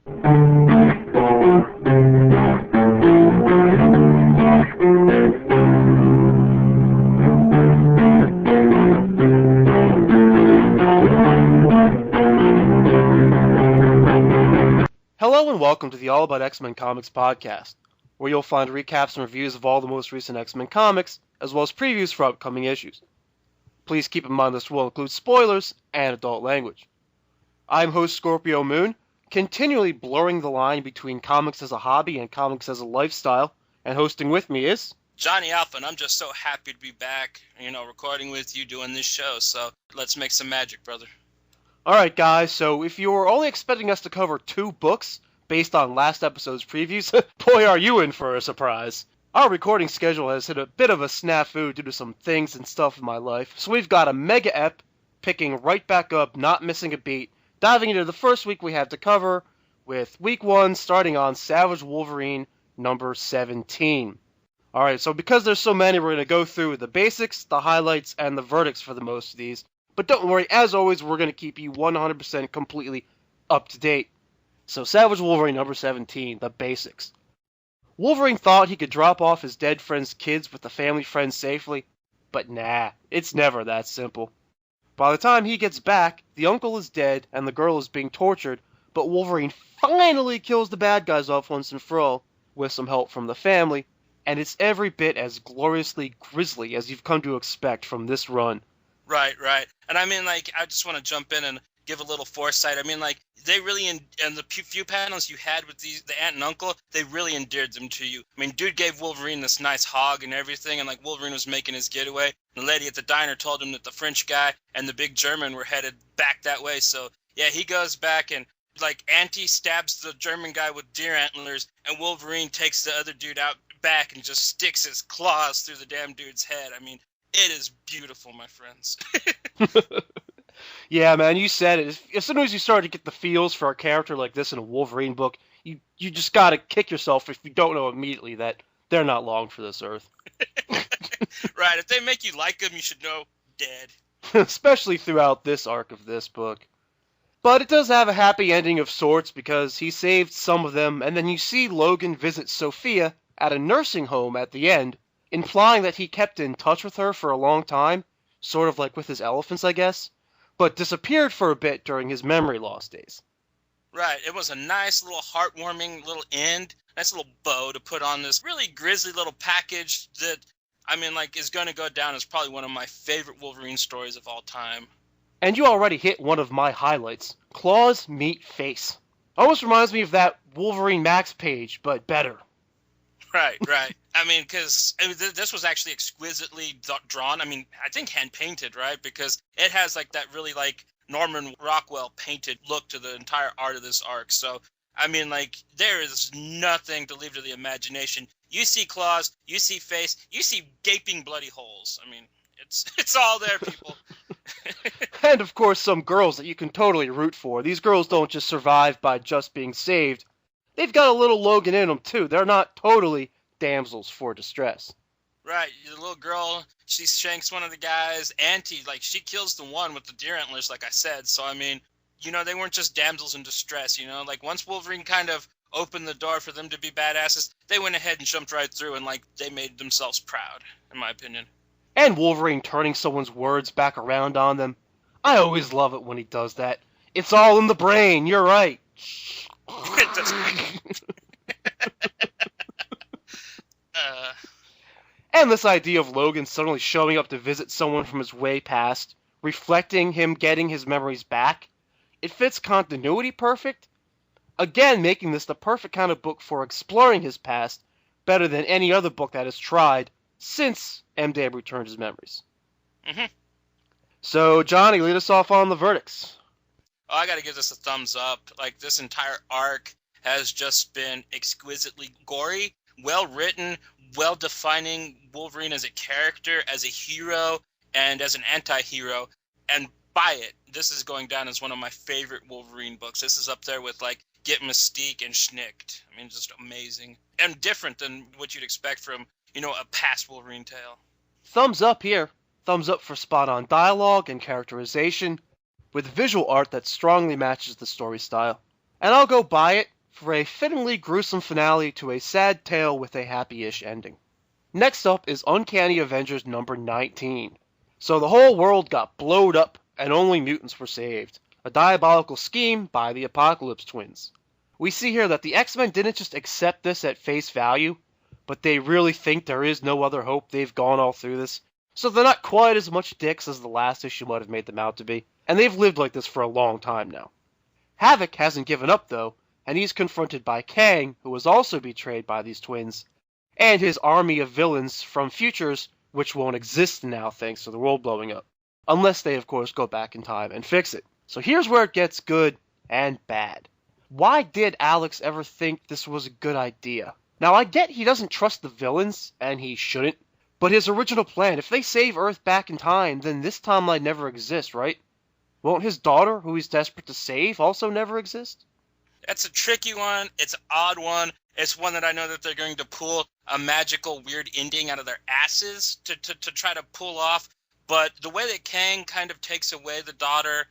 Hello and welcome to the All About X-Men Comics podcast, where you'll find recaps and reviews of all the most recent X-Men comics, as well as previews for upcoming issues. Please keep in mind this will include spoilers and adult language. I'm host Scorpio Moon, continually blurring the line between comics as a hobby and comics as a lifestyle, and hosting with me is... Johnny Alpha, and I'm just so happy to be back, recording with you, doing this show, so let's make some magic, brother. Alright guys, so if you were only expecting us to cover 2 books based on last episode's previews, boy are you in for a surprise. Our recording schedule has hit a bit of a snafu due to some things and stuff in my life, so we've got a mega ep, picking right back up, not missing a beat, diving into the first week we have to cover, with week 1 starting on Savage Wolverine number 17. Alright, so because there's so many, we're going to go through the basics, the highlights, and the verdicts for the most of these. But don't worry, as always, we're going to keep you 100% completely up to date. So Savage Wolverine number 17, the basics. Wolverine thought he could drop off his dead friend's kids with the family friend safely, but nah, it's never that simple. By the time he gets back, the uncle is dead and the girl is being tortured, but Wolverine finally kills the bad guys off once and for all, with some help from the family, and it's every bit as gloriously grisly as you've come to expect from this run. Right. And I mean, I just want to jump in and give a little foresight. I mean, they really, and the few panels you had with the aunt and uncle, they really endeared them to you. I mean, dude gave Wolverine this nice hog and everything, and Wolverine was making his getaway. And the lady at the diner told him that the French guy and the big German were headed back that way. So yeah, he goes back and Auntie stabs the German guy with deer antlers, and Wolverine takes the other dude out back and just sticks his claws through the damn dude's head. I mean, it is beautiful, my friends. Yeah, man, you said it. As soon as you start to get the feels for a character like this in a Wolverine book, you just gotta kick yourself if you don't know immediately that they're not long for this earth. Right, if they make you like them, you should know dead. Especially throughout this arc of this book. But it does have a happy ending of sorts because he saved some of them, and then you see Logan visit Sophia at a nursing home at the end, implying that he kept in touch with her for a long time, sort of like with his elephants, I guess, but disappeared for a bit during his memory loss days. Right, it was a nice little heartwarming little end, nice little bow to put on this really grisly little package that, I mean, is going to go down as probably one of my favorite Wolverine stories of all time. And you already hit one of my highlights, Claws meet Face. Almost reminds me of that Wolverine Max page, but better. Right. I mean, because this was actually exquisitely drawn. I mean, I think hand-painted, right? Because it has, that really, Norman Rockwell painted look to the entire art of this arc. So, I mean, there is nothing to leave to the imagination. You see claws, you see face, you see gaping bloody holes. I mean, it's all there, people. And, of course, some girls that you can totally root for. These girls don't just survive by just being saved. They've got a little Logan in them, too. They're not totally damsels for distress. Right. The little girl, she shanks one of the guys. Auntie, she kills the one with the deer antlers, like I said. So, I mean, they weren't just damsels in distress, Once Wolverine kind of opened the door for them to be badasses, they went ahead and jumped right through and, they made themselves proud, in my opinion. And Wolverine turning someone's words back around on them. I always love it when he does that. It's all in the brain, you're right. And this idea of Logan suddenly showing up to visit someone from his way past, reflecting him getting his memories back, it fits continuity perfect. Again, making this the perfect kind of book for exploring his past, better than any other book that has tried since MJ returned his memories. Mm-hmm. So, Johnny, lead us off on the verdicts. Oh, I gotta give this a thumbs up. This entire arc has just been exquisitely gory, well-written, well-defining Wolverine as a character, as a hero, and as an anti-hero. And by it, this is going down as one of my favorite Wolverine books. This is up there with, Get Mystique and Schnicked. I mean, just amazing. And different than what you'd expect from, a past Wolverine tale. Thumbs up here. Thumbs up for spot-on dialogue and characterization, with visual art that strongly matches the story style. And I'll go buy it for a fittingly gruesome finale to a sad tale with a happy-ish ending. Next up is Uncanny Avengers number 19. So the whole world got blowed up and only mutants were saved. A diabolical scheme by the Apocalypse twins. We see here that the X-Men didn't just accept this at face value, but they really think there is no other hope. They've gone all through this. So they're not quite as much dicks as the last issue might have made them out to be. And they've lived like this for a long time now. Havoc hasn't given up though, and he's confronted by Kang, who was also betrayed by these twins, and his army of villains from futures, which won't exist now thanks to the world blowing up. Unless they, of course, go back in time and fix it. So here's where it gets good and bad. Why did Alex ever think this was a good idea? Now, I get he doesn't trust the villains, and he shouldn't, but his original plan, if they save Earth back in time, then this timeline never exists, right? Won't his daughter, who he's desperate to save, also never exist? That's a tricky one. It's an odd one. It's one that I know that they're going to pull a magical, weird ending out of their asses to try to pull off. But the way that Kang kind of takes away the daughter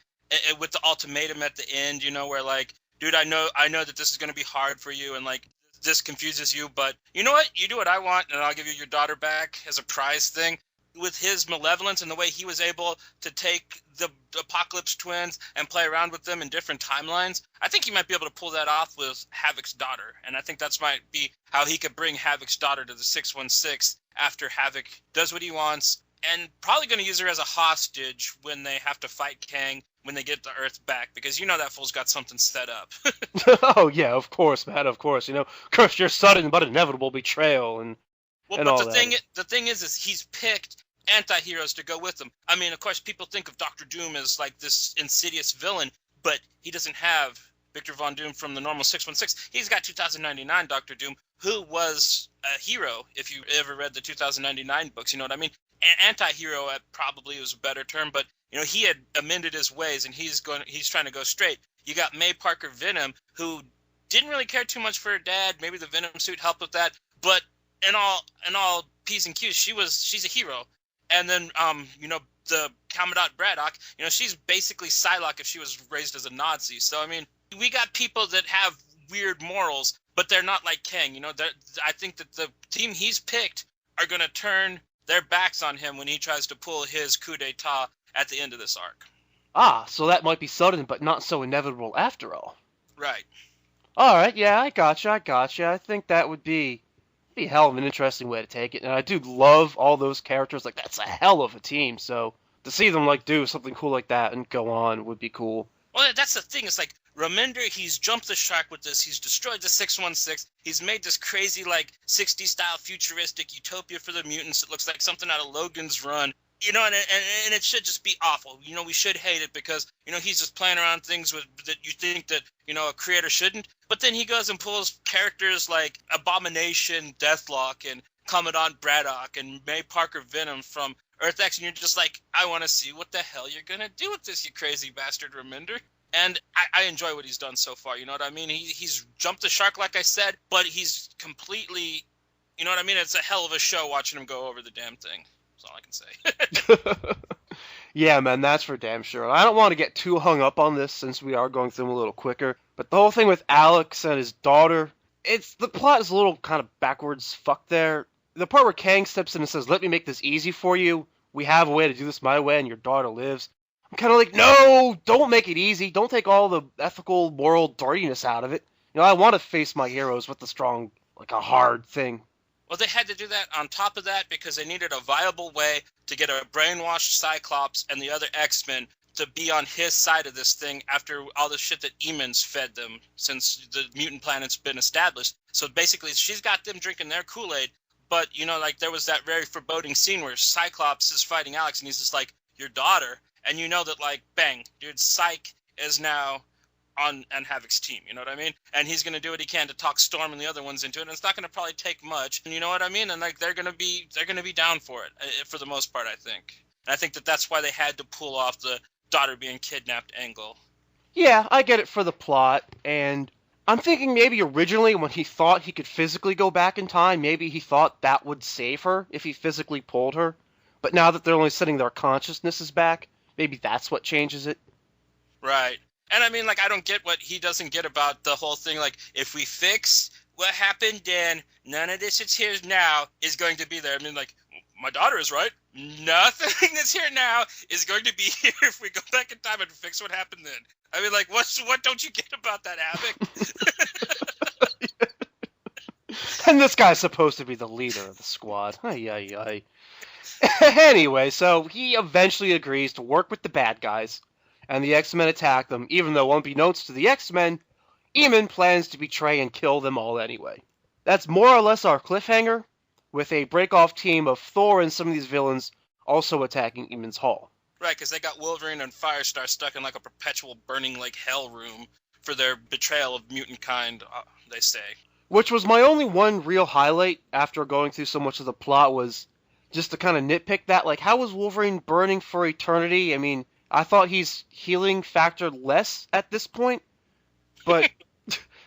with the ultimatum at the end, you know, where like, dude, I know that this is going to be hard for you and like this confuses you, but you know what? You do what I want and I'll give you your daughter back as a prize thing. With his malevolence and the way he was able to take the Apocalypse twins and play around with them in different timelines, I think he might be able to pull that off with Havoc's daughter. And I think that's might be how he could bring Havoc's daughter to the 616 after Havoc does what he wants, and probably going to use her as a hostage when they have to fight Kang when they get the Earth back, because you know that fool's got something set up. Oh yeah, of course, man, of course. You know, curse your sudden but inevitable betrayal and well, and but all the thing is he's picked anti-heroes to go with him. I mean, of course, people think of Doctor Doom as like this insidious villain, but he doesn't have Victor Von Doom from the normal 616. He's got 2099 Doctor Doom, who was a hero, if you ever read the 2099 books, you know what I mean? Anti-hero probably was a better term, but you know, he had amended his ways and he's trying to go straight. You got May Parker Venom, who didn't really care too much for her dad. Maybe the Venom suit helped with that, but in all P's and Q's, she's a hero. And then you know, the Commandant Braddock, you know, she's basically Psylocke if she was raised as a Nazi. So I mean, we got people that have weird morals, but they're not like Kang. You know, I think that the team he's picked are going to turn their backs on him when he tries to pull his coup d'etat at the end of this arc. Ah, so that might be sudden, but not so inevitable after all. Right. All right, yeah, I gotcha. I think that would be a hell of an interesting way to take it, and I do love all those characters. Like, that's a hell of a team, so to see them, like, do something cool like that and go on would be cool. Well, that's the thing. It's like, Remender, he's jumped the shark with this. He's destroyed the 616. He's made this crazy, like, 60s-style futuristic utopia for the mutants. It looks like something out of Logan's Run. You know, and it should just be awful. You know, we should hate it because, you know, he's just playing around things with that you think that, you know, a creator shouldn't. But then he goes and pulls characters like Abomination, Deathlock, and Commandant Braddock, and May Parker Venom from Earth X, and you're just like, I want to see what the hell you're going to do with this, you crazy bastard Remender. And I enjoy what he's done so far, you know what I mean? He's jumped the shark, like I said, but he's completely, you know what I mean? It's a hell of a show watching him go over the damn thing. That's all I can say. Yeah, man, that's for damn sure. I don't want to get too hung up on this since we are going through them a little quicker, but the whole thing with Alex and his daughter, the plot is a little kind of backwards fuck there. The part where Kang steps in and says, let me make this easy for you. We have a way to do this my way and your daughter lives. I'm kind of like, no, don't make it easy. Don't take all the ethical, moral dirtiness out of it. You know, I want to face my heroes with the strong, like a hard thing. Well, they had to do that on top of that because they needed a viable way to get a brainwashed Cyclops and the other X-Men to be on his side of this thing after all the shit that Eamon's fed them since the mutant planet's been established. So basically, she's got them drinking their Kool-Aid, but, you know, like, there was that very foreboding scene where Cyclops is fighting Alex, and he's just like, your daughter? And you know that, like, bang, dude, Psych is now on Havoc's team, you know what I mean? And he's going to do what he can to talk Storm and the other ones into it, and it's not going to probably take much, and you know what I mean? And, like, they're going to be down for it, for the most part, I think. And I think that that's why they had to pull off the daughter being kidnapped angle. Yeah, I get it for the plot, and I'm thinking maybe originally when he thought he could physically go back in time, maybe he thought that would save her if he physically pulled her. But now that they're only sending their consciousnesses back, maybe that's what changes it. Right. And I mean, like, I don't get what he doesn't get about the whole thing. Like, if we fix what happened then, none of this that's here now is going to be there. I mean, like, my daughter is right. Nothing that's here now is going to be here if we go back in time and fix what happened then. I mean, like, what don't you get about that, Havoc? And this guy's supposed to be the leader of the squad. Ay, ay, ay. Anyway, so he eventually agrees to work with the bad guys, and the X-Men attack them, even though unbeknownst to the X-Men, Eamon plans to betray and kill them all anyway. That's more or less our cliffhanger, with a break-off team of Thor and some of these villains also attacking Eamon's Hall. Right, because they got Wolverine and Firestar stuck in like a perpetual burning like hell room for their betrayal of mutant kind, they say. Which was my only one real highlight after going through so much of the plot was just to kind of nitpick that. Like, how was Wolverine burning for eternity? I mean, I thought he's healing factored less at this point. But,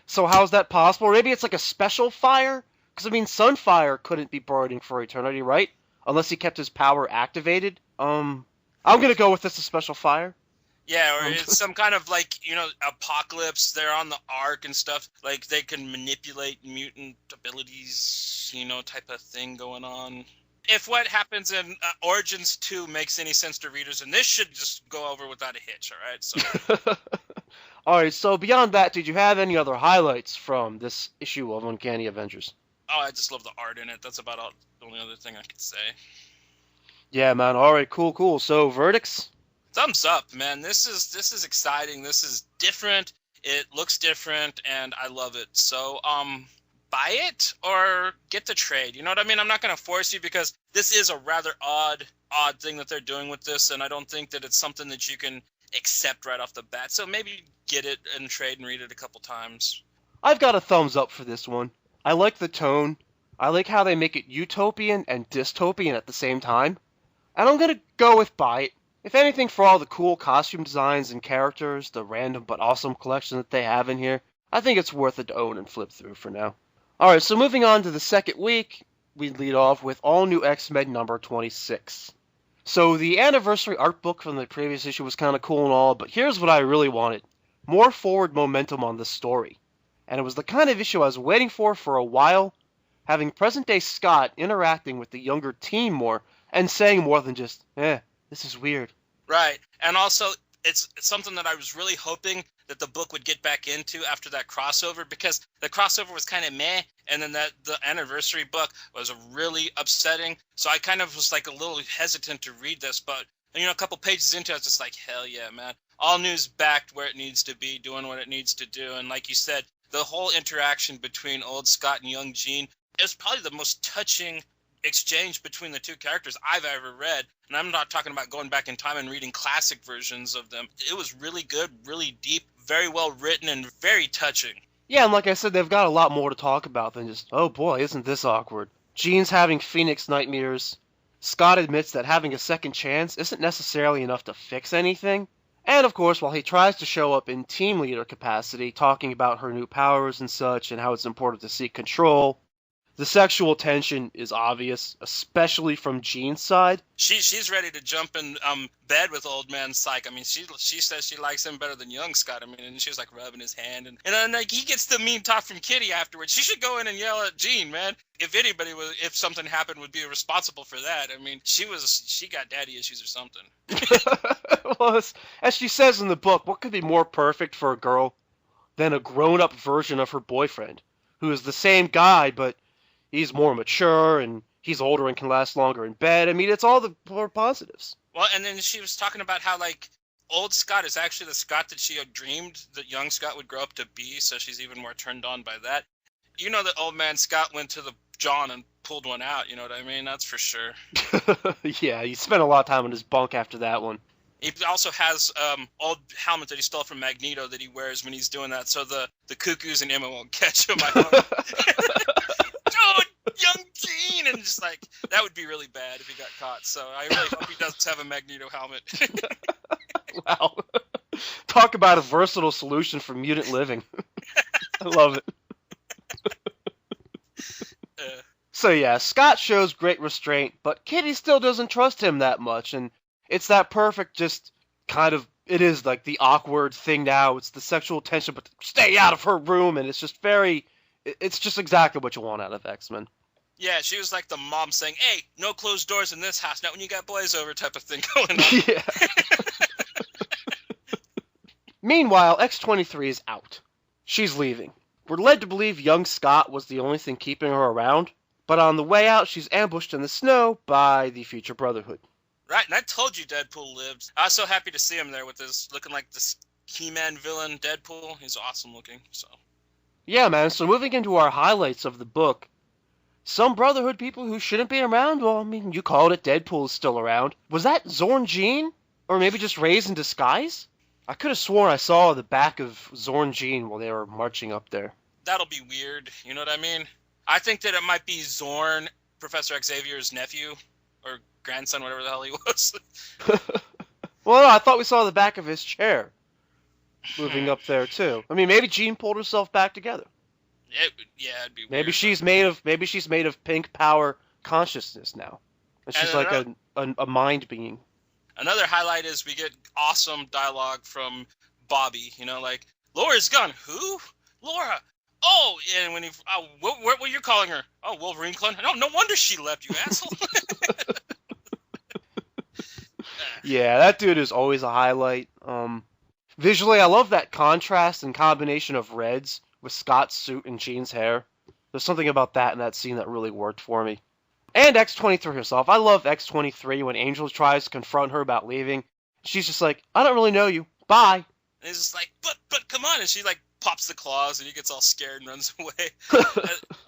so how's that possible? Or maybe it's like a special fire? Because, I mean, Sunfire couldn't be burning for eternity, right? Unless he kept his power activated. I'm gonna go with this a special fire. Yeah, or it's some kind of, like, you know, apocalypse. They're on the Ark and stuff. Like, they can manipulate mutant abilities, you know, type of thing going on. If what happens in Origins 2 makes any sense to readers, and this should just go over without a hitch, all right? So. Alright, so beyond that, did you have any other highlights from this issue of Uncanny Avengers? Oh, I just love the art in it. That's about the only other thing I could say. Yeah, man. Alright, cool. So, verdicts? Thumbs up, man. This is exciting. This is different. It looks different, and I love it. So, buy it or get the trade. You know what I mean? I'm not going to force you because this is a rather odd thing that they're doing with this, and I don't think that it's something that you can accept right off the bat. So maybe get it and trade and read it a couple times. I've got a thumbs up for this one. I like the tone. I like how they make it utopian and dystopian at the same time. And I'm going to go with buy it. If anything, for all the cool costume designs and characters, the random but awesome collection that they have in here, I think it's worth it to own and flip through for now. Alright, so moving on to the second week, we lead off with All New X-Men number 26. So the anniversary art book from the previous issue was kind of cool and all, but here's what I really wanted. More forward momentum on this story. And it was the kind of issue I was waiting for a while, having present-day Scott interacting with the younger team more, and saying more than just, this is weird. Right. And also, it's something that I was really hoping that the book would get back into after that crossover, because the crossover was kind of meh, and then the anniversary book was really upsetting. So I kind of was like a little hesitant to read this, but you know, a couple pages into it, I was just like, hell yeah, man. All New's backed where it needs to be, doing what it needs to do. And like you said, the whole interaction between old Scott and young Jean is probably the most touching exchange between the two characters I've ever read. And I'm not talking about going back in time and reading classic versions of them. It was really good, really deep, very well written, and very touching. Yeah, and like I said, they've got a lot more to talk about than just, oh boy, isn't this awkward. Jean's having Phoenix nightmares. Scott admits that having a second chance isn't necessarily enough to fix anything. And of course, while he tries to show up in team leader capacity, talking about her new powers and such, and how it's important to seek control, the sexual tension is obvious, especially from Jean's side. She's ready to jump in bed with old man Psych. I mean, she says she likes him better than young Scott. I mean, and she was like rubbing his hand, and then like he gets the mean talk from Kitty afterwards. She should go in and yell at Jean, man. If anybody was, if something happened, would be responsible for that. I mean, she got daddy issues or something. Well, as she says in the book, what could be more perfect for a girl than a grown-up version of her boyfriend, who is the same guy, but he's more mature, and he's older and can last longer in bed. I mean, it's all the more positives. Well, and then she was talking about how, like, old Scott is actually the Scott that she had dreamed that young Scott would grow up to be, so she's even more turned on by that. You know that old man Scott went to the John and pulled one out, you know what I mean? That's for sure. Yeah, he spent a lot of time in his bunk after that one. He also has old helmet that he stole from Magneto that he wears when he's doing that, so the cuckoos and Emma won't catch him. Young Jean, and just like that would be really bad if he got caught. So I really hope he does have a Magneto helmet. Wow, talk about a versatile solution for mutant living. I love it. So yeah, Scott shows great restraint, but Kitty still doesn't trust him that much, and it's that perfect just kind of it is like the awkward thing now. It's the sexual tension, but stay out of her room, and it's just very. It's just exactly what you want out of X-Men. Yeah, she was like the mom saying, "Hey, no closed doors in this house. Not when you got boys over," type of thing going on. Yeah. Meanwhile, X-23 is out. She's leaving. We're led to believe young Scott was the only thing keeping her around, but on the way out, she's ambushed in the snow by the future Brotherhood. Right, and I told you Deadpool lived. I was so happy to see him there with his looking like this He-Man villain Deadpool. He's awesome looking, so. Yeah, man, so moving into our highlights of the book, some Brotherhood people who shouldn't be around, well, I mean, you called it, Deadpool is still around. Was that Zorn Jean? Or maybe just Reyes in disguise? I could have sworn I saw the back of Zorn Jean while they were marching up there. That'll be weird, you know what I mean? I think that it might be Zorn, Professor Xavier's nephew, or grandson, whatever the hell he was. Well, no, I thought we saw the back of his chair moving up there, too. I mean, maybe Jean pulled herself back together. It'd be weird. Maybe she's made of pink power consciousness now. And she's like a mind being. Another highlight is we get awesome dialogue from Bobby. You know, like, Laura's gone. Who? Laura. Oh, and when what were you calling her? Oh, Wolverine clone. No wonder she left, you asshole. Yeah, that dude is always a highlight. Visually, I love that contrast and combination of reds with Scott's suit and Jean's hair. There's something about that in that scene that really worked for me. And X-23 herself. I love X-23 when Angel tries to confront her about leaving. She's just like, I don't really know you. Bye. And he's just like, but come on. And she like pops the claws and he gets all scared and runs away.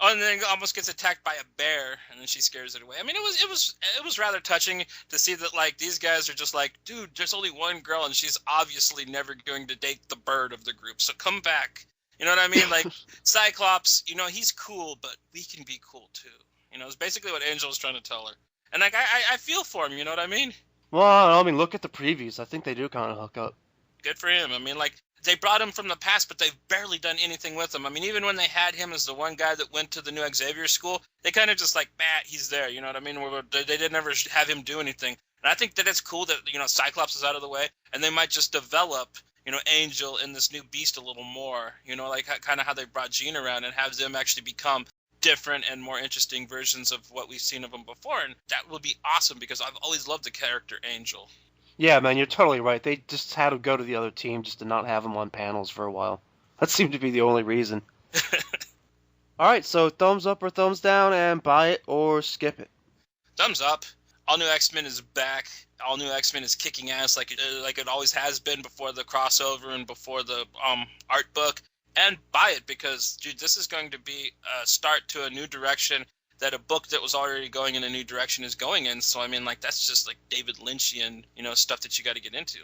And then almost gets attacked by a bear and then she scares it away. I mean, it was rather touching to see that like these guys are just like, dude, there's only one girl and she's obviously never going to date the bird of the group. So come back. You know what I mean? Like Cyclops, you know, he's cool, but we can be cool too. You know, it's basically what Angel was trying to tell her. And like I feel for him, you know what I mean? Well, I mean, look at the previews. I think they do kind of hook up. Good for him. I mean, like, they brought him from the past, but they've barely done anything with him. I mean, even when they had him as the one guy that went to the new Xavier school, they kind of just like, he's there, you know what I mean? They didn't ever have him do anything. And I think that it's cool that, you know, Cyclops is out of the way, and they might just develop, you know, Angel and this new beast a little more, you know, like kind of how they brought Jean around and have them actually become different and more interesting versions of what we've seen of them before. And that would be awesome because I've always loved the character Angel. Yeah, man, you're totally right. They just had to go to the other team just to not have him on panels for a while. That seemed to be the only reason. Alright, so thumbs up or thumbs down, and buy it or skip it. Thumbs up. All New X-Men is back. All New X-Men is kicking ass like it always has been before the crossover and before the art book. And buy it because, dude, this is going to be a start to a new direction that a book that was already going in a new direction is going in. So, I mean, like, that's just, like, David Lynchian, you know, stuff that you got to get into.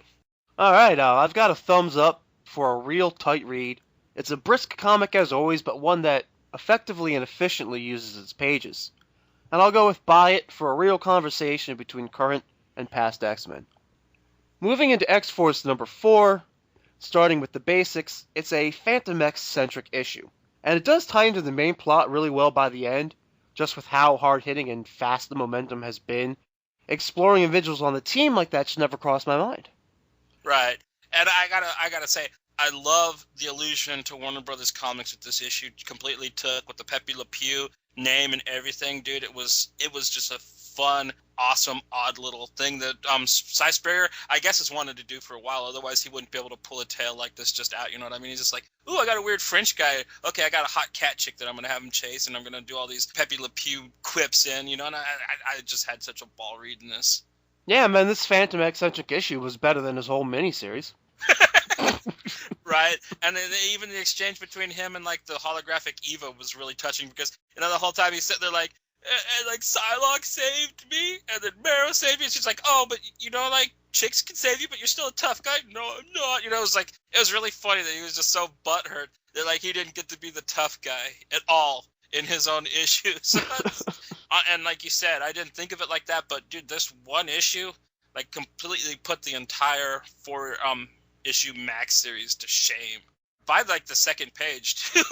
All right, I've got a thumbs up for a real tight read. It's a brisk comic as always, but one that effectively and efficiently uses its pages. And I'll go with buy it for a real conversation between current and past X-Men. Moving into X-Force number 4, starting with the basics, it's a Phantom X-centric issue. And it does tie into the main plot really well by the end, just with how hard-hitting and fast the momentum has been. Exploring individuals on the team like that should never cross my mind. Right. And I gotta say, I love the allusion to Warner Brothers Comics that this issue completely took with the Pepe Le Pew name and everything, dude. It was just a fun, awesome, odd little thing that Cy Springer, I guess, has wanted to do for a while. Otherwise, he wouldn't be able to pull a tale like this just out. You know what I mean? He's just like, ooh, I got a weird French guy. Okay, I got a hot cat chick that I'm gonna have him chase, and I'm gonna do all these Pepe Le Pew quips in. You know, and I just had such a ball reading this. Yeah, man, this Phantom X-centric issue was better than his whole miniseries. Right, and then even the exchange between him and like the holographic Eva was really touching because you know the whole time he's sitting there like, and like Psylocke saved me, and then Marrow saved me. And she's like, oh, but you know, like chicks can save you, but you're still a tough guy. No, I'm not. You know, it was really funny that he was just so butthurt that like he didn't get to be the tough guy at all in his own issues. And like you said, I didn't think of it like that, but dude, this one issue like completely put the entire issue Max series to shame. By like the second page too.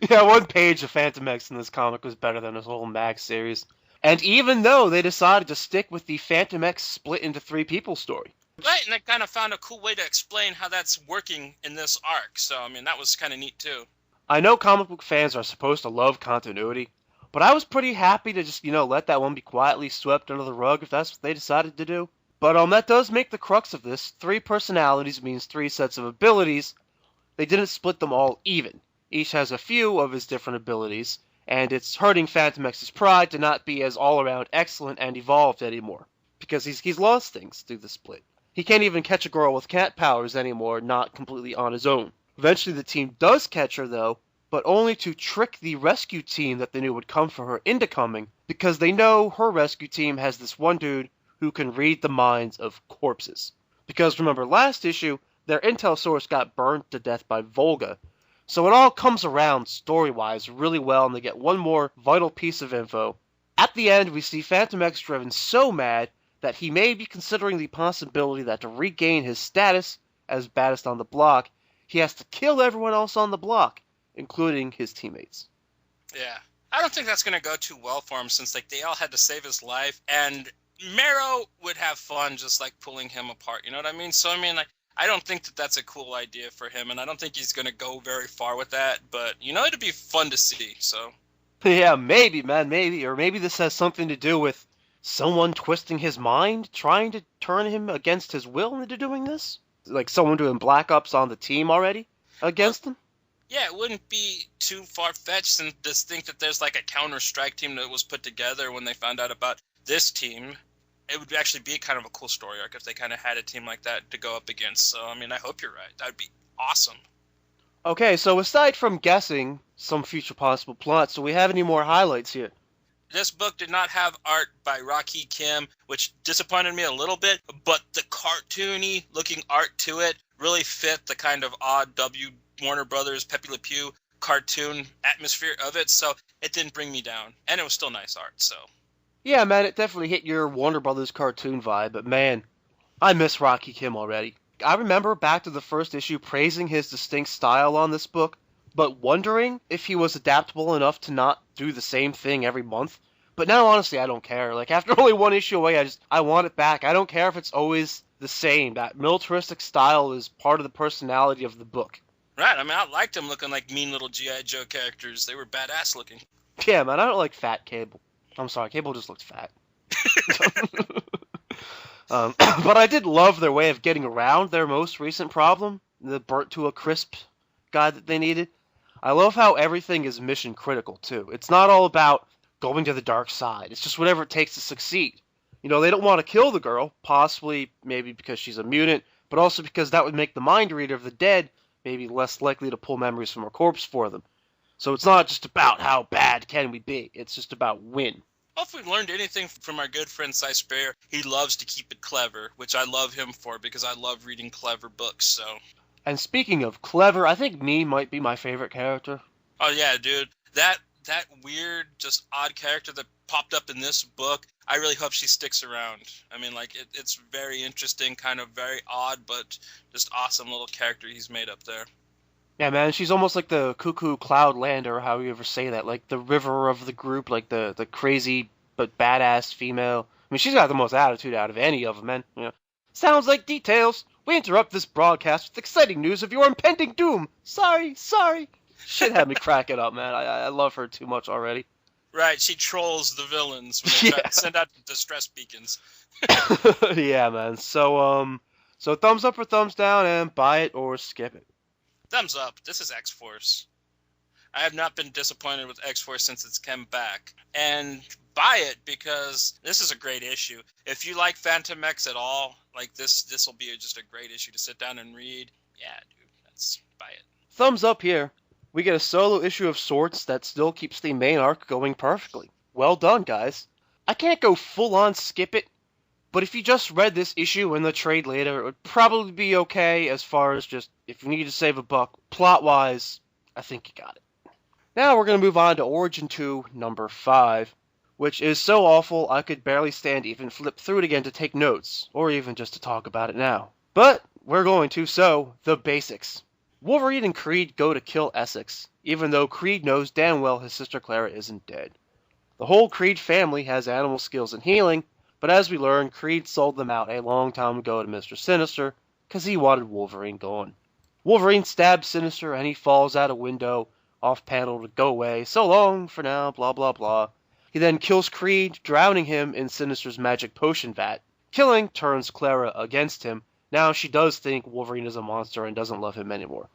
Yeah, one page of Phantom X in this comic was better than his whole Max series. And even though they decided to stick with the Phantom X split into 3 people story, Right, and I kind of found a cool way to explain how that's working in this arc. So, I mean, that was kind of neat, too. I know comic book fans are supposed to love continuity, but I was pretty happy to just, let that one be quietly swept under the rug if that's what they decided to do. But that does make the crux of this. 3 personalities means 3 sets of abilities. They didn't split them all even. Each has a few of his different abilities, and it's hurting Phantom X's pride to not be as all-around excellent and evolved anymore, because he's lost things through the split. He can't even catch a girl with cat powers anymore, not completely on his own. Eventually the team does catch her, though, but only to trick the rescue team that they knew would come for her into coming, because they know her rescue team has this one dude who can read the minds of corpses. Because remember, last issue, their intel source got burned to death by Volga, so it all comes around story-wise really well, and they get one more vital piece of info. At the end, we see Phantom X driven so mad that he may be considering the possibility that to regain his status as baddest on the block, he has to kill everyone else on the block, including his teammates. Yeah. I don't think that's going to go too well for him since they all had to save his life, and Marrow would have fun just pulling him apart, you know what I mean? So, I mean, I don't think that that's a cool idea for him, and I don't think he's going to go very far with that, but, it'd be fun to see, so. Yeah, maybe, man, maybe. Or maybe this has something to do with someone twisting his mind, trying to turn him against his will into doing this? Like someone doing Black Ops on the team already against him? Yeah, it wouldn't be too far-fetched to just think that there's a counter-strike team that was put together when they found out about this team. It would actually be kind of a cool story arc if they kind of had a team like that to go up against. So, I mean, I hope you're right. That would be awesome. Okay, so aside from guessing some future possible plots, do we have any more highlights here? This book did not have art by Rocky Kim, which disappointed me a little bit, but the cartoony looking art to it really fit the kind of odd Warner Brothers, Pepe Le Pew cartoon atmosphere of it, so it didn't bring me down. And it was still nice art, so. Yeah, man, it definitely hit your Warner Brothers cartoon vibe, but man, I miss Rocky Kim already. I remember back to the first issue praising his distinct style on this book, but wondering if he was adaptable enough to not do the same thing every month. But now, honestly, I don't care. After only one issue away, I want it back. I don't care if it's always the same. That militaristic style is part of the personality of the book. Right, I mean, I liked them looking like mean little G.I. Joe characters. They were badass looking. Yeah, man, I don't like fat Cable. I'm sorry, Cable just looked fat. But I did love their way of getting around their most recent problem, the burnt to a crisp guy that they needed. I love how everything is mission critical, too. It's not all about going to the dark side. It's just whatever it takes to succeed. They don't want to kill the girl, possibly maybe because she's a mutant, but also because that would make the mind reader of the dead maybe less likely to pull memories from her corpse for them. So it's not just about how bad can we be, it's just about win. Well, if we learned anything from our good friend Cy Sprayer, he loves to keep it clever, which I love him for because I love reading clever books, so. And speaking of clever, I think Me might be my favorite character. Oh yeah, dude. That weird, just odd character that popped up in this book, I really hope she sticks around. I mean, it's very interesting, kind of very odd, but just awesome little character he's made up there. Yeah, man, she's almost like the cuckoo cloudlander, how you ever say that, like the river of the group, like the crazy but badass female. I mean, she's got the most attitude out of any of them, man. Sounds like details. We interrupt this broadcast with exciting news of your impending doom. Sorry. Shit had me cracking up, man. I love her too much already. Right, she trolls the villains when they try to send out distress beacons. Yeah, man. So thumbs up or thumbs down, and buy it or skip it. Thumbs up. This is X-Force. I have not been disappointed with X-Force since it's come back. And buy it because this is a great issue. If you like Phantom X at all, this will be just a great issue to sit down and read. Yeah, dude, buy it. Thumbs up here. We get a solo issue of sorts that still keeps the main arc going perfectly. Well done, guys. I can't go full-on skip it, but if you just read this issue in the trade later, it would probably be okay as far as just, if you need to save a buck, plot-wise, I think you got it. Now we're going to move on to Origin 2, number 5, which is so awful I could barely stand to even flip through it again to take notes, or even just to talk about it now. But we're going to, so, the basics. Wolverine and Creed go to kill Essex, even though Creed knows damn well his sister Clara isn't dead. The whole Creed family has animal skills in healing, But as we learn, Creed sold them out a long time ago to Mr. Sinister because he wanted Wolverine gone. Wolverine stabs Sinister and he falls out a window off panel to go away. So long for now, blah blah blah. He then kills Creed, drowning him in Sinister's magic potion vat. Killing turns Clara against him. Now she does think Wolverine is a monster and doesn't love him anymore.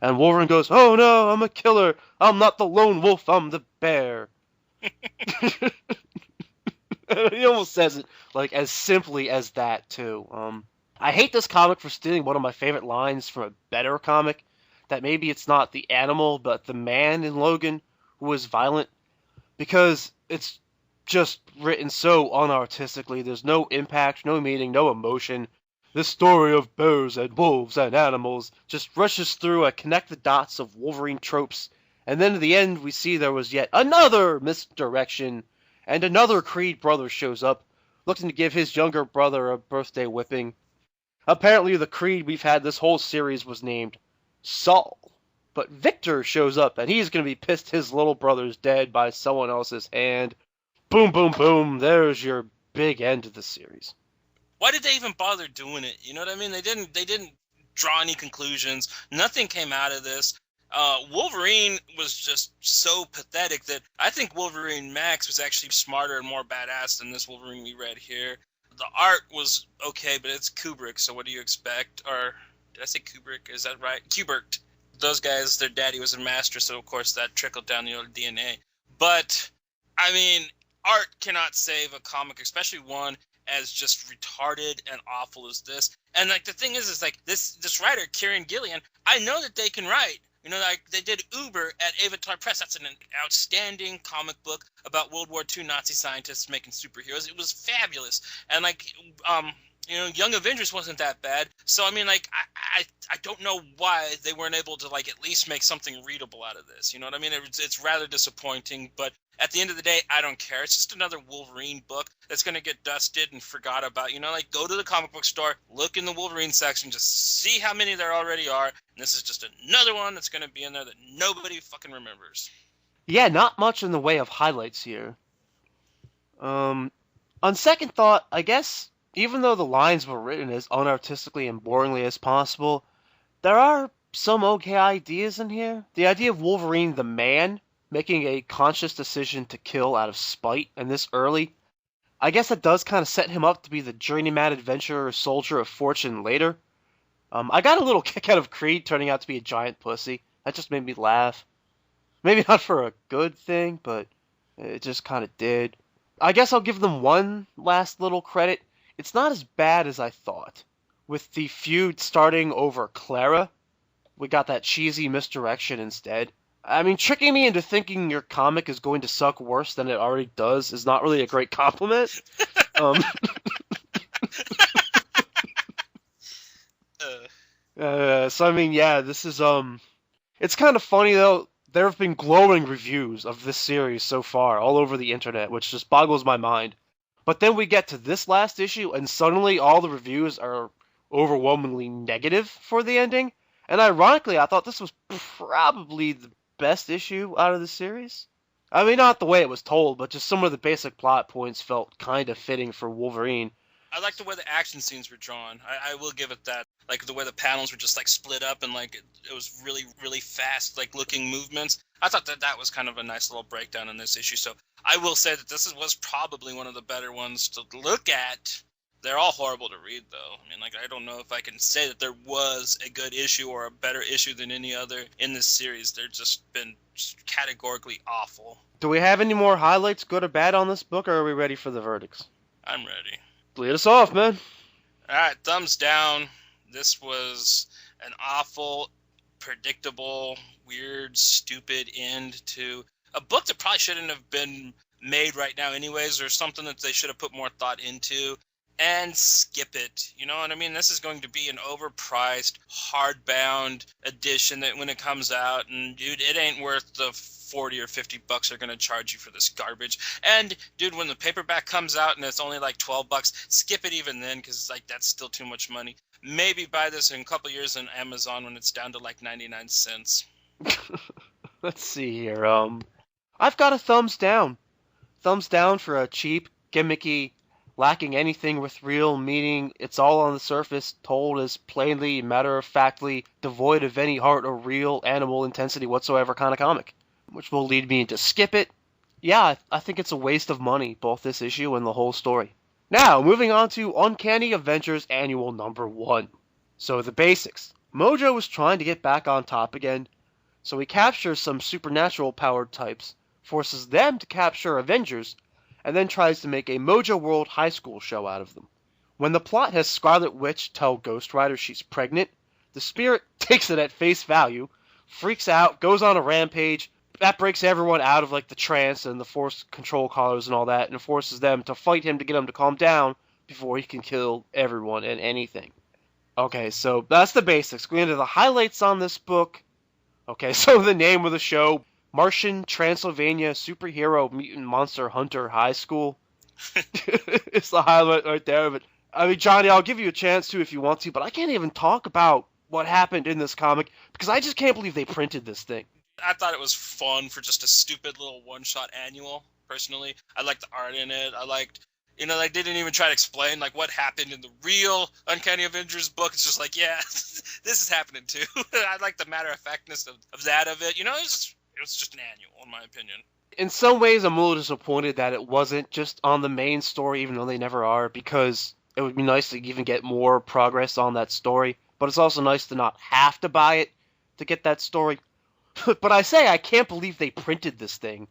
And Wolverine goes, "Oh no, I'm a killer. I'm not the lone wolf, I'm the bear." He almost says it like as simply as that too. I hate this comic for stealing one of my favorite lines from a better comic. That maybe it's not the animal, but the man in Logan who is violent, because it's just written so unartistically. There's no impact, no meaning, no emotion. This story of bears and wolves and animals just rushes through a connect the dots of Wolverine tropes, and then at the end we see there was yet another misdirection, and another Creed brother shows up, looking to give his younger brother a birthday whipping. Apparently the Creed we've had this whole series was named Saul. But Victor shows up, and he's going to be pissed his little brother's dead by someone else's hand. Boom, boom, boom. There's your big end of the series. Why did they even bother doing it? You know what I mean? They didn't draw any conclusions. Nothing came out of this. Wolverine was just so pathetic that I think Wolverine Max was actually smarter and more badass than this Wolverine we read here. The art was okay, but it's Kubrick, so what do you expect? Or did I say Kubrick? Is that right? Kubert. Those guys, their daddy was a master, so of course that trickled down the old DNA. But, I mean, art cannot save a comic, especially one as just retarded and awful as this. And like the thing is like this writer, Kieran Gillian, I know that they can write. You know, like they did Uber at Avatar Press. That's an outstanding comic book about World War II Nazi scientists making superheroes. It was fabulous. And like you know, Young Avengers wasn't that bad. So I mean, like, I don't know why they weren't able to like at least make something readable out of this. You know what I mean? It's rather disappointing, but at the end of the day, I don't care. It's just another Wolverine book that's gonna get dusted and forgot about. You know, like go to the comic book store, look in the Wolverine section, just see how many there already are, and this is just another one that's gonna be in there that nobody fucking remembers. Yeah, not much in the way of highlights here. On second thought, I guess, even though the lines were written as unartistically and boringly as possible, there are some okay ideas in here. The idea of Wolverine the man making a conscious decision to kill out of spite, and this early, I guess that does kind of set him up to be the journeyman adventurer soldier of fortune later. I got a little kick out of Creed turning out to be a giant pussy. That just made me laugh. Maybe not for a good thing, but it just kind of did. I guess I'll give them one last little credit. It's not as bad as I thought. With the feud starting over Clara, we got that cheesy misdirection instead. I mean, tricking me into thinking your comic is going to suck worse than it already does is not really a great compliment. So I mean, yeah, this is it's kind of funny though. There have been glowing reviews of this series so far all over the internet, which just boggles my mind. But then we get to this last issue, and suddenly all the reviews are overwhelmingly negative for the ending. And ironically, I thought this was probably the best issue out of the series. I mean, not the way it was told, but just some of the basic plot points felt kind of fitting for Wolverine. I like the way the action scenes were drawn. I will give it that. Like the way the panels were just like split up and like it was really, really fast, like looking movements. I thought that was kind of a nice little breakdown in this issue. So I will say that this was probably one of the better ones to look at. They're all horrible to read, though. I mean, like, I don't know if I can say that there was a good issue or a better issue than any other in this series. They're just been categorically awful. Do we have any more highlights, good or bad, on this book, or are we ready for the verdicts? I'm ready. Lead us off, man. All right, thumbs down. This was an awful, predictable, weird, stupid end to a book that probably shouldn't have been made right now anyways, or something that they should have put more thought into. And skip it. You know what I mean? This is going to be an overpriced, hardbound edition that when it comes out, and dude, it ain't worth the 40 or 50 bucks they're going to charge you for this garbage. And dude, when the paperback comes out and it's only like 12 bucks, skip it even then, because like that's still too much money. Maybe buy this in a couple years on Amazon when it's down to like 99 cents. Let's see here. I've got a thumbs down. Thumbs down for a cheap, gimmicky, lacking anything with real meaning. It's all on the surface, told as plainly, matter-of-factly, devoid of any heart or real animal intensity whatsoever kind of comic. Which will lead me to skip it. Yeah, I think it's a waste of money, both this issue and the whole story. Now, moving on to Uncanny Avengers Annual Number 1. So the basics. Mojo is trying to get back on top again, so he captures some supernatural powered types, forces them to capture Avengers, and then tries to make a Mojo World high school show out of them. When the plot has Scarlet Witch tell Ghost Rider she's pregnant, the Spirit takes it at face value, freaks out, goes on a rampage. That breaks everyone out of like the trance and the force control collars and all that, and forces them to fight him to get him to calm down before he can kill everyone and anything. Okay, so that's the basics. Going into the highlights on this book. Okay, so the name of the show, Martian Transylvania Superhero Mutant Monster Hunter High School. It's the highlight right there. But I mean, Johnny, I'll give you a chance to if you want to, but I can't even talk about what happened in this comic because I just can't believe they printed this thing. I thought it was fun for just a stupid little one-shot annual, personally. I liked the art in it. I liked, they didn't even try to explain, like, what happened in the real Uncanny Avengers book. It's just like, yeah, this is happening, too. I like the matter-of-factness of that of it. It was just an annual, in my opinion. In some ways, I'm a little disappointed that it wasn't just on the main story, even though they never are, because it would be nice to even get more progress on that story. But it's also nice to not have to buy it to get that story. But I say I can't believe they printed this thing,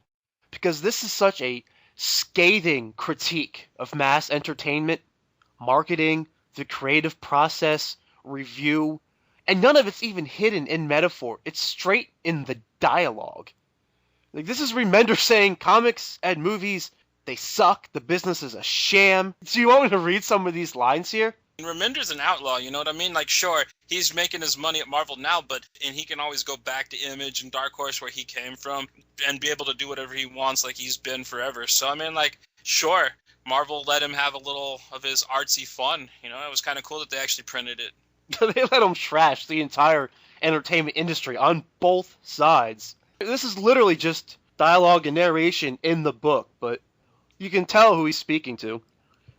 because this is such a scathing critique of mass entertainment, marketing, the creative process, review, and none of it's even hidden in metaphor. It's straight in the dialogue. Like, this is Remender saying comics and movies, they suck, the business is a sham. Do you want me to read some of these lines here? Remender's an outlaw, you know what I mean? Like, sure, he's making his money at Marvel now, and he can always go back to Image and Dark Horse where he came from and be able to do whatever he wants like he's been forever. So, I mean, like, sure, Marvel let him have a little of his artsy fun. It was kind of cool that they actually printed it. They let him trash the entire entertainment industry on both sides. This is literally just dialogue and narration in the book, but you can tell who he's speaking to.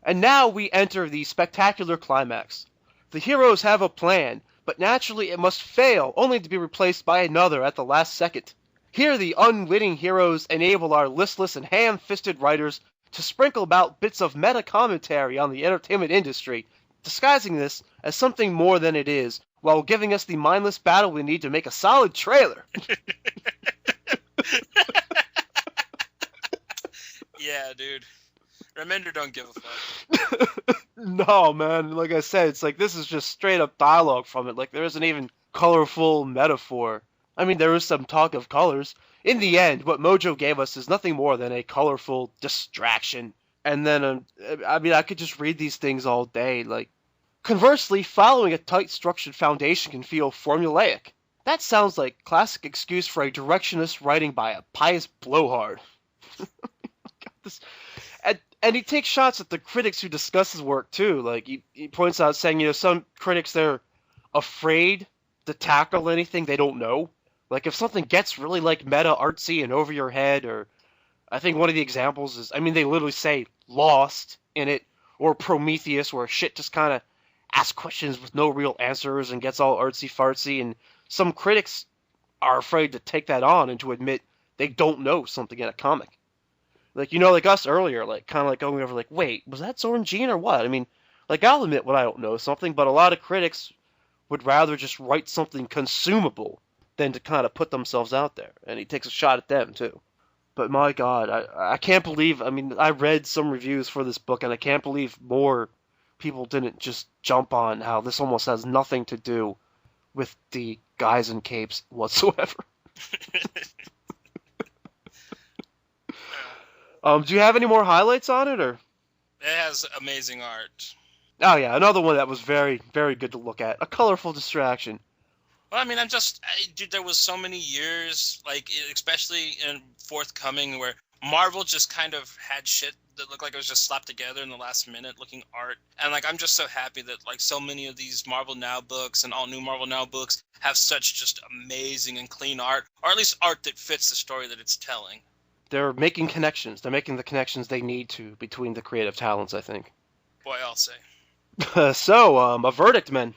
And now we enter the spectacular climax. The heroes have a plan, but naturally it must fail, only to be replaced by another at the last second. Here the unwitting heroes enable our listless and ham-fisted writers to sprinkle about bits of meta-commentary on the entertainment industry, disguising this as something more than it is, while giving us the mindless battle we need to make a solid trailer. Yeah, dude. Remender don't give a fuck. No, man. Like I said, it's like this is just straight up dialogue from it. Like there isn't even colorful metaphor. I mean, there is some talk of colors. In the end, what Mojo gave us is nothing more than a colorful distraction. And then, I could just read these things all day. Like, conversely, following a tight structured foundation can feel formulaic. That sounds like classic excuse for a directionist writing by a pious blowhard. And he takes shots at the critics who discuss his work, too. Like, he points out saying, some critics, they're afraid to tackle anything they don't know. Like, if something gets really, like, meta, artsy, and over your head, or... I think one of the examples is, they literally say Lost in it, or Prometheus, where shit just kind of asks questions with no real answers and gets all artsy-fartsy, and some critics are afraid to take that on and to admit they don't know something in a comic. Like, like us earlier, like, kind of like going over, like, wait, was that Zoran Jean or what? I mean, like, I'll admit when I don't know something, but a lot of critics would rather just write something consumable than to kind of put themselves out there. And he takes a shot at them, too. But my God, I can't believe, I read some reviews for this book, and I can't believe more people didn't just jump on how this almost has nothing to do with the guys in capes whatsoever. Do you have any more highlights on it, or? It has amazing art. Oh yeah, another one that was very, very good to look at. A colorful distraction. Well, dude, there was so many years, like, especially in forthcoming, where Marvel just kind of had shit that looked like it was just slapped together in the last minute looking art. And, like, I'm just so happy that, like, so many of these Marvel Now books and all new Marvel Now books have such just amazing and clean art, or at least art that fits the story that it's telling. they're making connections. They're making the connections they need to between the creative talents, I think. Boy, I'll say. So, a verdict, men.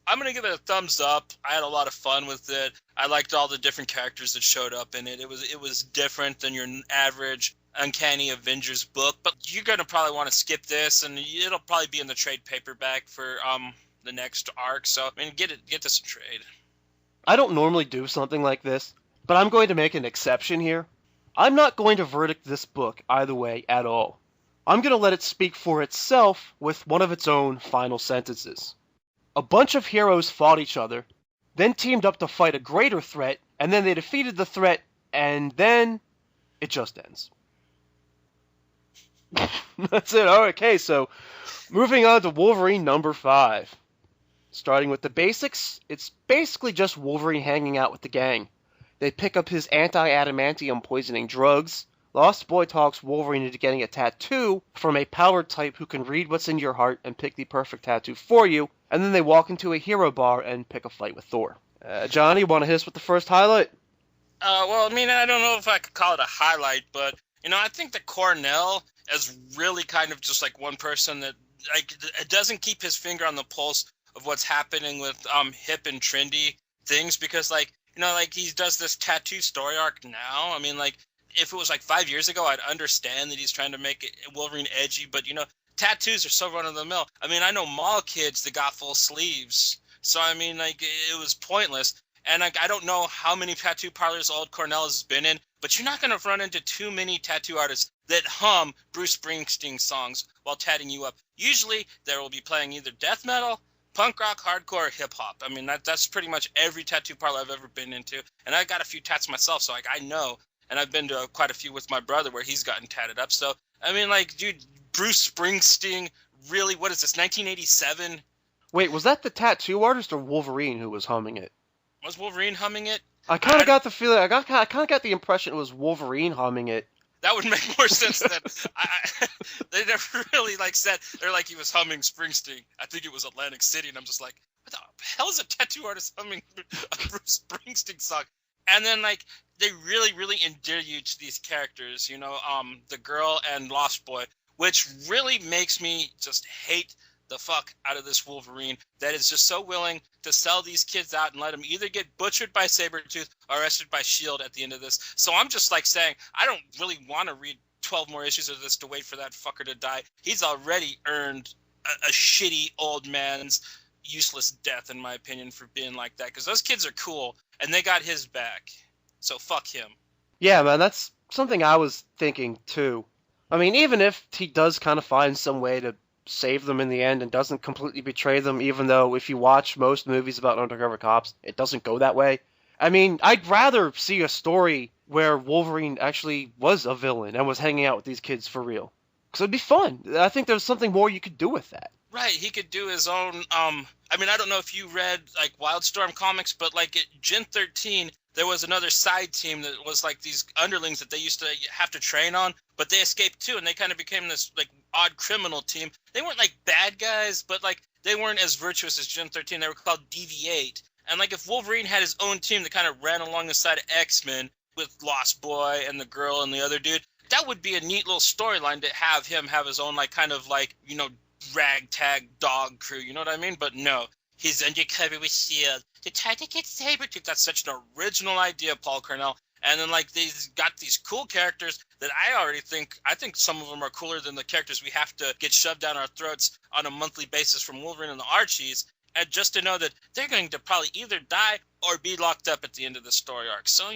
I'm going to give it a thumbs up. I had a lot of fun with it. I liked all the different characters that showed up in it. It was different than your average Uncanny Avengers book, but you're going to probably want to skip this, and it'll probably be in the trade paperback for the next arc. So, I mean, get this in trade. I don't normally do something like this, but I'm going to make an exception here. I'm not going to verdict this book either way at all. I'm going to let it speak for itself with one of its own final sentences. A bunch of heroes fought each other, then teamed up to fight a greater threat, and then they defeated the threat, and then it just ends. That's it. Okay, so moving on to Wolverine number 5. Starting with the basics, it's basically just Wolverine hanging out with the gang. They pick up his anti-adamantium poisoning drugs. Lost Boy talks Wolverine into getting a tattoo from a powered type who can read what's in your heart and pick the perfect tattoo for you, and then they walk into a hero bar and pick a fight with Thor. Johnny, you want to hit us with the first highlight? Well, I mean, I don't know if I could call it a highlight, but, I think that Cornell is really kind of just like one person that, like, it doesn't keep his finger on the pulse of what's happening with hip and trendy things, because, like, he does this tattoo story arc now. I mean, like, if it was like 5 years ago, I'd understand that he's trying to make it Wolverine edgy, but tattoos are so run of the mill. I mean, I know mall kids that got full sleeves, so I mean, like, it was pointless. And like, I don't know how many tattoo parlors old Cornell has been in, but you're not going to run into too many tattoo artists that hum Bruce Springsteen songs while tatting you up. Usually, there will be playing either death metal, punk rock, hardcore, or hip hop. I mean, that's pretty much every tattoo parlor I've ever been into, and I got a few tats myself, so like I know. And I've been to quite a few with my brother where he's gotten tatted up. So, I mean, like, dude, Bruce Springsteen, really, what is this, 1987? Wait, was that the tattoo artist or Wolverine who was humming it? Was Wolverine humming it? I kind of got the feeling, I kind of got the impression it was Wolverine humming it. That would make more sense than, they never really, like, said, they're like he was humming Springsteen. I think it was Atlantic City, and I'm just like, what the hell is a tattoo artist humming a Bruce Springsteen song? And then, like, they really, really endear you to these characters, the girl and Lost Boy, which really makes me just hate the fuck out of this Wolverine that is just so willing to sell these kids out and let them either get butchered by Sabretooth or arrested by S.H.I.E.L.D. at the end of this. So I'm just, like, saying, I don't really want to read 12 more issues of this to wait for that fucker to die. He's already earned a shitty old man's useless death, in my opinion, for being like that, because those kids are cool and they got his back, so fuck him. Yeah, man, that's something I was thinking too. I mean, even if he does kind of find some way to save them in the end and doesn't completely betray them, even though if you watch most movies about undercover cops, it doesn't go that way. I mean, I'd rather see a story where Wolverine actually was a villain and was hanging out with these kids for real, because it'd be fun. I think there's something more you could do with that. Right, he could do his own, I mean, I don't know if you read, like, Wildstorm comics, but, like, at Gen 13, there was another side team that was, like, these underlings that they used to have to train on, but they escaped, too, and they kind of became this, like, odd criminal team. They weren't, like, bad guys, but, like, they weren't as virtuous as Gen 13. They were called Deviate. And, like, if Wolverine had his own team that kind of ran along the side of X-Men with Lost Boy and the girl and the other dude, that would be a neat little storyline to have him have his own, like, kind of, like, ragtag dog crew, you know what I mean? But no, he's undercover with S.H.I.E.L.D. to try to get Sabretooth. That's such an original idea, Paul Cornell. And then, like, they've got these cool characters that I think some of them are cooler than the characters we have to get shoved down our throats on a monthly basis from Wolverine and the Archies. And just to know that they're going to probably either die or be locked up at the end of the story arc. So,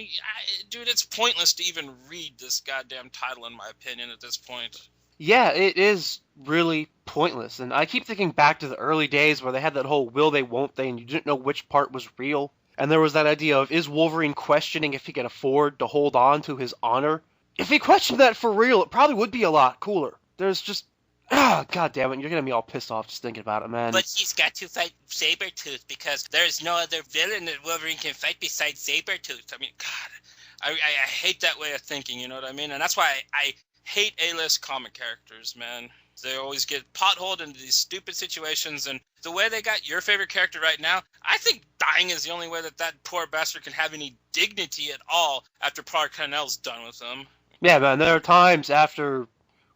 dude, it's pointless to even read this goddamn title, in my opinion, at this point. Yeah, it is really pointless. And I keep thinking back to the early days where they had that whole will they, won't they, and you didn't know which part was real. And there was that idea of, is Wolverine questioning if he can afford to hold on to his honor? If he questioned that for real, it probably would be a lot cooler. There's just, god damn it, you're getting me all pissed off just thinking about it, man. But he's got to fight Sabretooth because there's no other villain that Wolverine can fight besides Sabretooth. I mean, God, I hate that way of thinking, you know what I mean? And that's why I hate A-list comic characters, man. They always get potholed into these stupid situations, and the way they got your favorite character right now, I think dying is the only way that poor bastard can have any dignity at all after Paul Cornell's done with him. Yeah, man, there are times after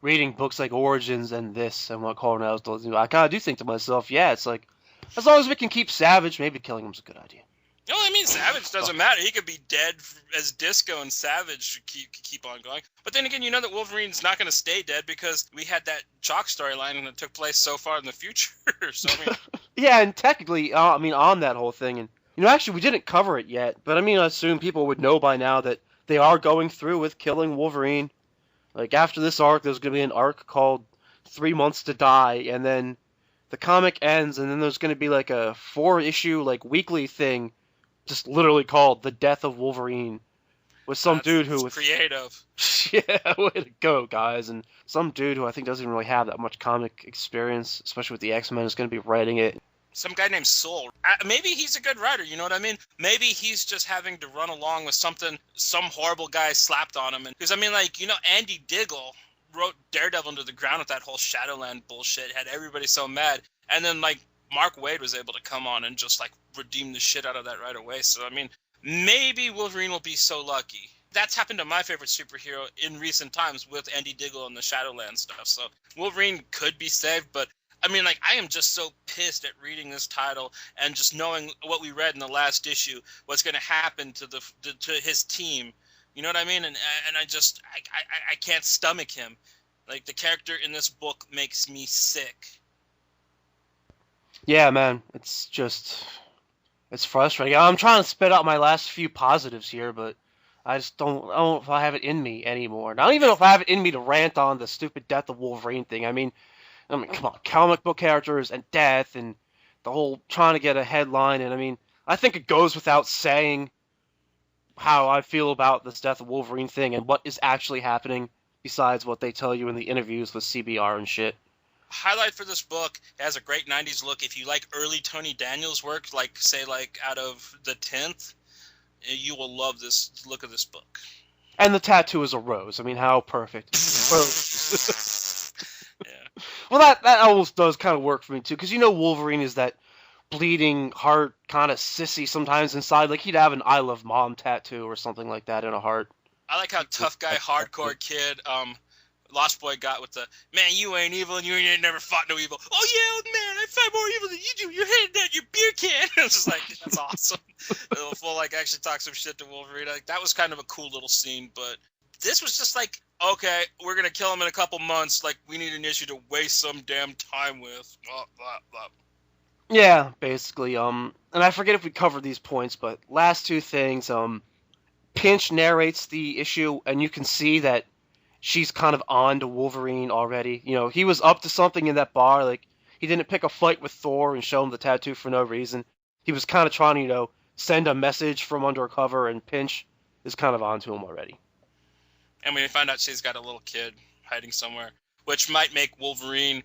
reading books like Origins and this and what Coronel's doing, I kind of do think to myself, yeah, it's like, as long as we can keep Savage, maybe killing him's a good idea. No, I mean, Savage doesn't matter. He could be dead as Disco, and Savage keep on going. But then again, you know that Wolverine's not going to stay dead because we had that Jock storyline that took place so far in the future. So, I mean... Yeah, and technically, I mean, on that whole thing, and, actually, we didn't cover it yet, but I mean, I assume people would know by now that they are going through with killing Wolverine. Like, after this arc, there's going to be an arc called 3 Months to Die, and then the comic ends, and then there's going to be, like, a 4-issue, like, weekly thing just literally called The Death of Wolverine, with some dude who was creative. Yeah, way to go, guys. And some dude who I think doesn't really have that much comic experience, especially with the X-Men, is going to be writing it. Some guy named Soul. Maybe he's a good writer, you know what I mean? Maybe he's just having to run along with something some horrible guy slapped on him. Because, I mean, like, you know, Andy Diggle wrote Daredevil into the ground with that whole Shadowland bullshit, had everybody so mad. And then, like, Mark Waid was able to come on and just, like, redeem the shit out of that right away. So, I mean, maybe Wolverine will be so lucky. That's happened to my favorite superhero in recent times with Andy Diggle and the Shadowland stuff. So Wolverine could be saved, but I mean, like, I am just so pissed at reading this title and just knowing what we read in the last issue, what's going to happen to to his team. You know what I mean? And I can't stomach him. Like, the character in this book makes me sick. Yeah, man, it's frustrating. I'm trying to spit out my last few positives here, but I don't know if I have it in me anymore. Not even if I have it in me to rant on the stupid Death of Wolverine thing. I mean, come on, comic book characters and death and the whole trying to get a headline. And I mean, I think it goes without saying how I feel about this Death of Wolverine thing and what is actually happening besides what they tell you in the interviews with CBR and shit. Highlight for this book, it has a great 90s look. If you like early Tony Daniels work, like, say, like, out of the 10th, you will love this look of this book. And the tattoo is a rose. I mean, how perfect. Yeah. Well, that almost does kind of work for me, too, because, you know, Wolverine is that bleeding heart kind of sissy sometimes inside. Like, he'd have an I Love Mom tattoo or something like that in a heart. I like how tough guy, hardcore kid, Lost Boy got with the, man, you ain't evil and you ain't never fought no evil. Oh, yeah, man, I fight more evil than you do. You're headed down your beer can. It's just like, that's awesome. We'll, like, actually talk some shit to Wolverine. Like, that was kind of a cool little scene, but this was just like, okay, we're going to kill him in a couple months. Like, we need an issue to waste some damn time with. Blah, blah, blah. Yeah, basically. And I forget if we covered these points, but last two things, Pinch narrates the issue, and you can see that she's kind of on to Wolverine already. You know, he was up to something in that bar. Like, he didn't pick a fight with Thor and show him the tattoo for no reason. He was kind of trying to, you know, send a message from undercover, and Pinch is kind of on to him already. And we find out she's got a little kid hiding somewhere, which might make Wolverine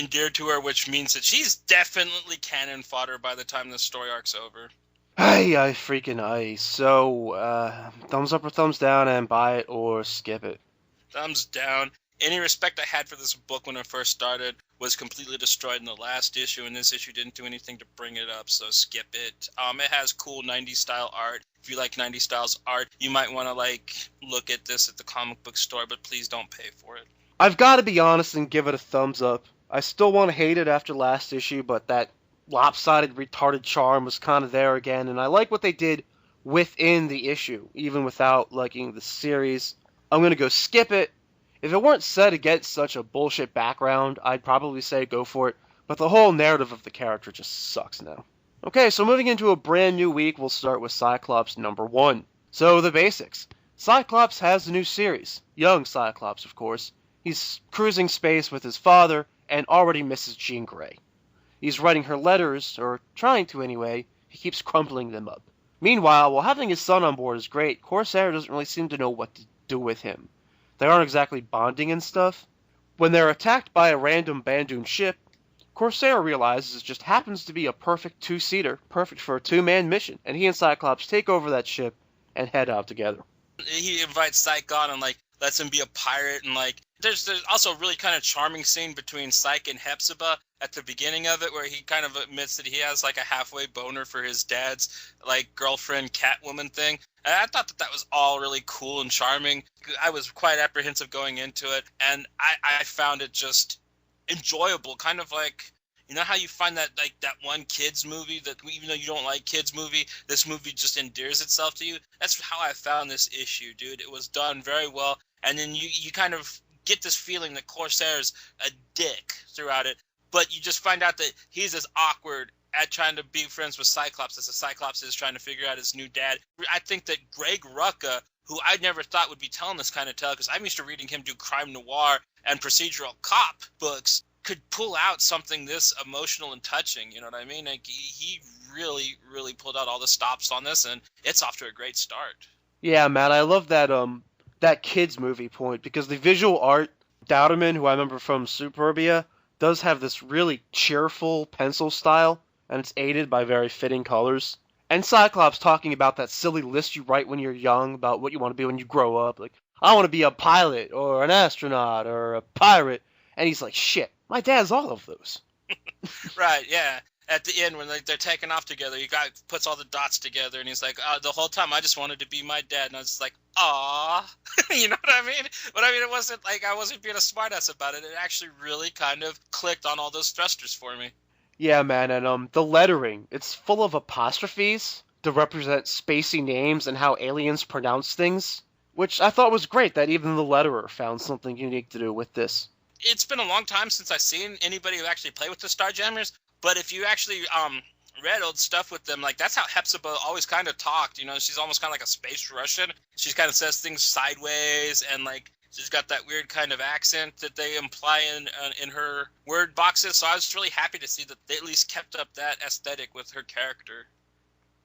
endeared to her, which means that she's definitely cannon fodder by the time the story arc's over. Aye, freaking aye. So, thumbs up or thumbs down, and buy it or skip it. Thumbs down. Any respect I had for this book when it first started was completely destroyed in the last issue, and this issue didn't do anything to bring it up, so skip it. It has cool 90s style art. If you like 90s styles art, you might want to, like, look at this at the comic book store, but please don't pay for it. I've got to be honest and give it a thumbs up. I still want to hate it after last issue, but that lopsided, retarded charm was kind of there again, and I like what they did within the issue, even without liking the series. I'm going to go skip it. If it weren't set against such a bullshit background, I'd probably say go for it, but the whole narrative of the character just sucks now. Okay, so moving into a brand new week, we'll start with Cyclops #1. So, the basics. Cyclops has a new series. Young Cyclops, of course. He's cruising space with his father, and already misses Jean Grey. He's writing her letters, or trying to anyway. He keeps crumpling them up. Meanwhile, while having his son on board is great, Corsair doesn't really seem to know what to do with him. They aren't exactly bonding and stuff. When they're attacked by a random Bandoon ship, Corsair realizes it just happens to be a perfect two-seater, perfect for a two-man mission, and he and Cyclops take over that ship and head out together. He invites Cyclops and, like, lets him be a pirate and, like, There's also a really kind of charming scene between Psyche and Hepzibah at the beginning of it, where he kind of admits that he has like a halfway boner for his dad's like girlfriend Catwoman thing. And I thought that was all really cool and charming. I was quite apprehensive going into it, and I found it just enjoyable. Kind of like, you know how you find that like that one kids movie that even though you don't like kids movie, this movie just endears itself to you. That's how I found this issue, dude. It was done very well, and then you kind of get this feeling that Corsair's a dick throughout it, but you just find out that he's as awkward at trying to be friends with Cyclops as the Cyclops is trying to figure out his new dad. I think that Greg Rucka, who I never thought would be telling this kind of tale, because I'm used to reading him do crime noir and procedural cop books, could pull out something this emotional and touching. You know what I mean? Like, he really, really pulled out all the stops on this, and it's off to a great start. Yeah, Matt, I love that kids movie point, because the visual art, Dowderman, who I remember from Superbia, does have this really cheerful pencil style, and it's aided by very fitting colors. And Cyclops talking about that silly list you write when you're young about what you want to be when you grow up, like, I want to be a pilot, or an astronaut, or a pirate, and he's like, shit, my dad's all of those. Right, yeah. At the end, when they're taking off together, he puts all the dots together, and he's like, the whole time I just wanted to be my dad. And I was just like, aw. You know what I mean? But I mean, it wasn't like I wasn't being a smartass about it. It actually really kind of clicked on all those thrusters for me. Yeah, man, and the lettering, it's full of apostrophes to represent spacey names and how aliens pronounce things, which I thought was great that even the letterer found something unique to do with this. It's been a long time since I've seen anybody who actually played with the Starjammers, but if you actually read old stuff with them, like, that's how Hepzibah always kind of talked. You know, she's almost kind of like a space Russian. She kind of says things sideways, and like she's got that weird kind of accent that they imply in her word boxes. So I was really happy to see that they at least kept up that aesthetic with her character.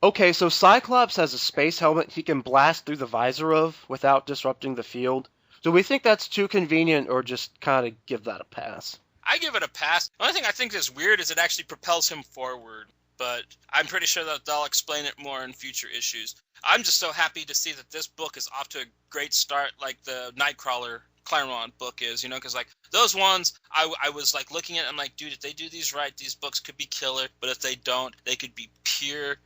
Okay, so Cyclops has a space helmet he can blast through the visor of without disrupting the field. Do we think that's too convenient, or just kind of give that a pass? I give it a pass. The only thing I think is weird is it actually propels him forward, but I'm pretty sure that they'll explain it more in future issues. I'm just so happy to see that this book is off to a great start, like the Nightcrawler Claremont book is, you know, because like those ones, I was like looking at it, I'm like, dude, if they do these right, these books could be killer, but if they don't, they could be pure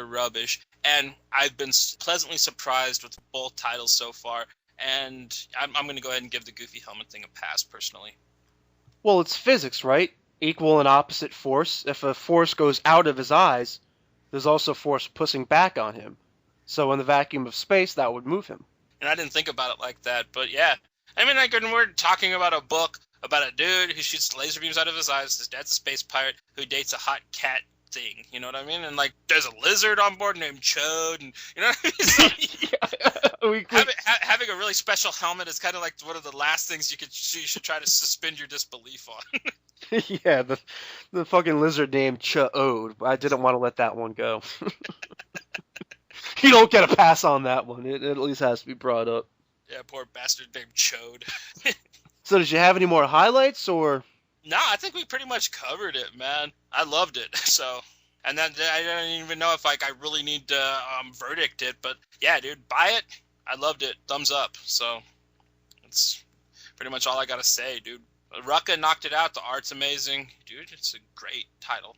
rubbish. And I've been pleasantly surprised with both titles so far. And I'm going to go ahead and give the Goofy Helmet thing a pass, personally. Well, it's physics, right? Equal and opposite force. If a force goes out of his eyes, there's also force pushing back on him. So in the vacuum of space, that would move him. And I didn't think about it like that, but yeah. I mean, like, when we're talking about a book about a dude who shoots laser beams out of his eyes, his dad's a space pirate who dates a hot cat thing, you know what I mean? And like, there's a lizard on board named Chode, and you know what I mean? So, having a really special helmet is kind of like one of the last things you should try to suspend your disbelief on. Yeah, the fucking lizard named Chode. I didn't want to let that one go. You don't get a pass on that one. It at least has to be brought up. Yeah, poor bastard named Chode. So did you have any more highlights, or? No, I think we pretty much covered it, man. I loved it. So, and then I don't even know if like I really need to verdict it, but yeah, dude, buy it. I loved it. Thumbs up. So, that's pretty much all I gotta say, dude. Rucka knocked it out. The art's amazing, dude. It's a great title.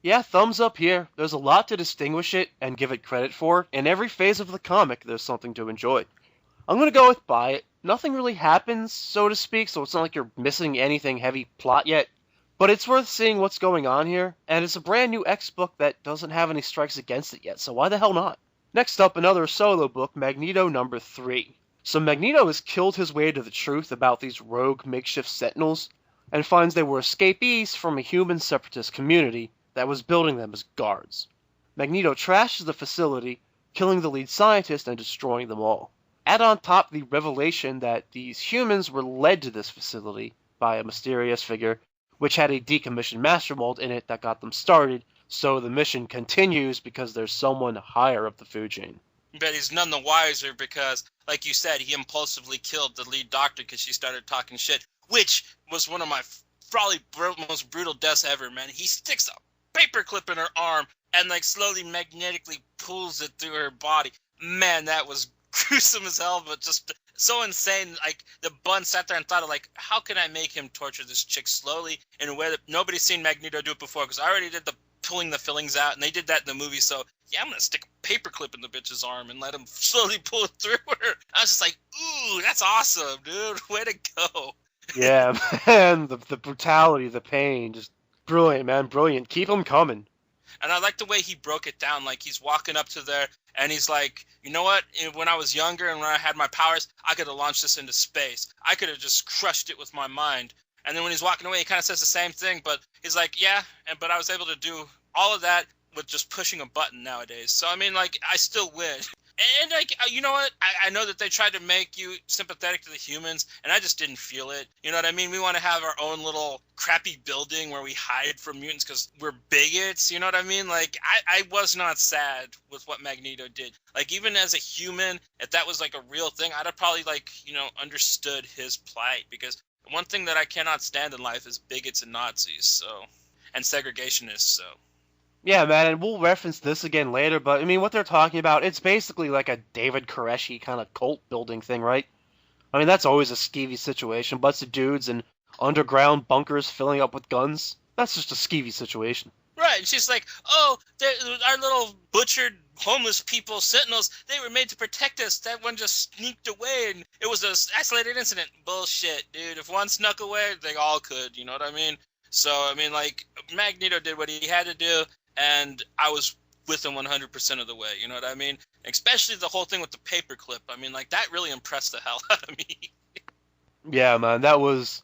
Yeah, thumbs up here. There's a lot to distinguish it and give it credit for. In every phase of the comic, there's something to enjoy. I'm gonna go with buy it. Nothing really happens, so to speak, so it's not like you're missing anything heavy plot yet. But it's worth seeing what's going on here, and it's a brand new X book that doesn't have any strikes against it yet, so why the hell not? Next up, another solo book, Magneto number 3. So Magneto has killed his way to the truth about these rogue makeshift sentinels, and finds they were escapees from a human separatist community that was building them as guards. Magneto trashes the facility, killing the lead scientist and destroying them all. Add on top the revelation that these humans were led to this facility by a mysterious figure, which had a decommissioned master mold in it that got them started, so the mission continues because there's someone higher up the food chain. But he's none the wiser because, like you said, he impulsively killed the lead doctor because she started talking shit, which was one of my probably most brutal deaths ever, man. He sticks a paperclip in her arm and like slowly magnetically pulls it through her body. Man, that was gruesome as hell, but just so insane. Like, the Bun sat there and thought of, like, how can I make him torture this chick slowly in a way that nobody's seen Magneto do it before? Because I already did the pulling the fillings out, and they did that in the movie. So yeah, I'm gonna stick a paperclip in the bitch's arm and let him slowly pull it through her. I was just like, ooh, that's awesome, dude. Way to go. Yeah, man, the brutality, the pain, just brilliant, man, brilliant. Keep them coming. And I like the way he broke it down. Like, he's walking up to there, and he's like, you know what? When I was younger and when I had my powers, I could have launched this into space. I could have just crushed it with my mind. And then when he's walking away, he kind of says the same thing, but he's like, yeah, but I was able to do all of that with just pushing a button nowadays. So, I mean, like, I still win. And like, you know what? I know that they tried to make you sympathetic to the humans, and I just didn't feel it. You know what I mean? We want to have our own little crappy building where we hide from mutants because we're bigots. You know what I mean? Like, I was not sad with what Magneto did. Like, even as a human, if that was like a real thing, I'd have probably, like, you know, understood his plight. Because one thing that I cannot stand in life is bigots and Nazis, so, and segregationists, so. Yeah, man, and we'll reference this again later, but I mean, what they're talking about, it's basically like a David Koreshi kind of cult building thing, right? I mean, that's always a skeevy situation. Bunch of dudes in underground bunkers filling up with guns. That's just a skeevy situation. Right, and she's like, oh, our little butchered homeless people, sentinels, they were made to protect us. That one just sneaked away, and it was an isolated incident. Bullshit, dude. If one snuck away, they all could, you know what I mean? So, I mean, like, Magneto did what he had to do, and I was with him 100% of the way, you know what I mean? Especially the whole thing with the paperclip. I mean, like, that really impressed the hell out of me. Yeah, man, that was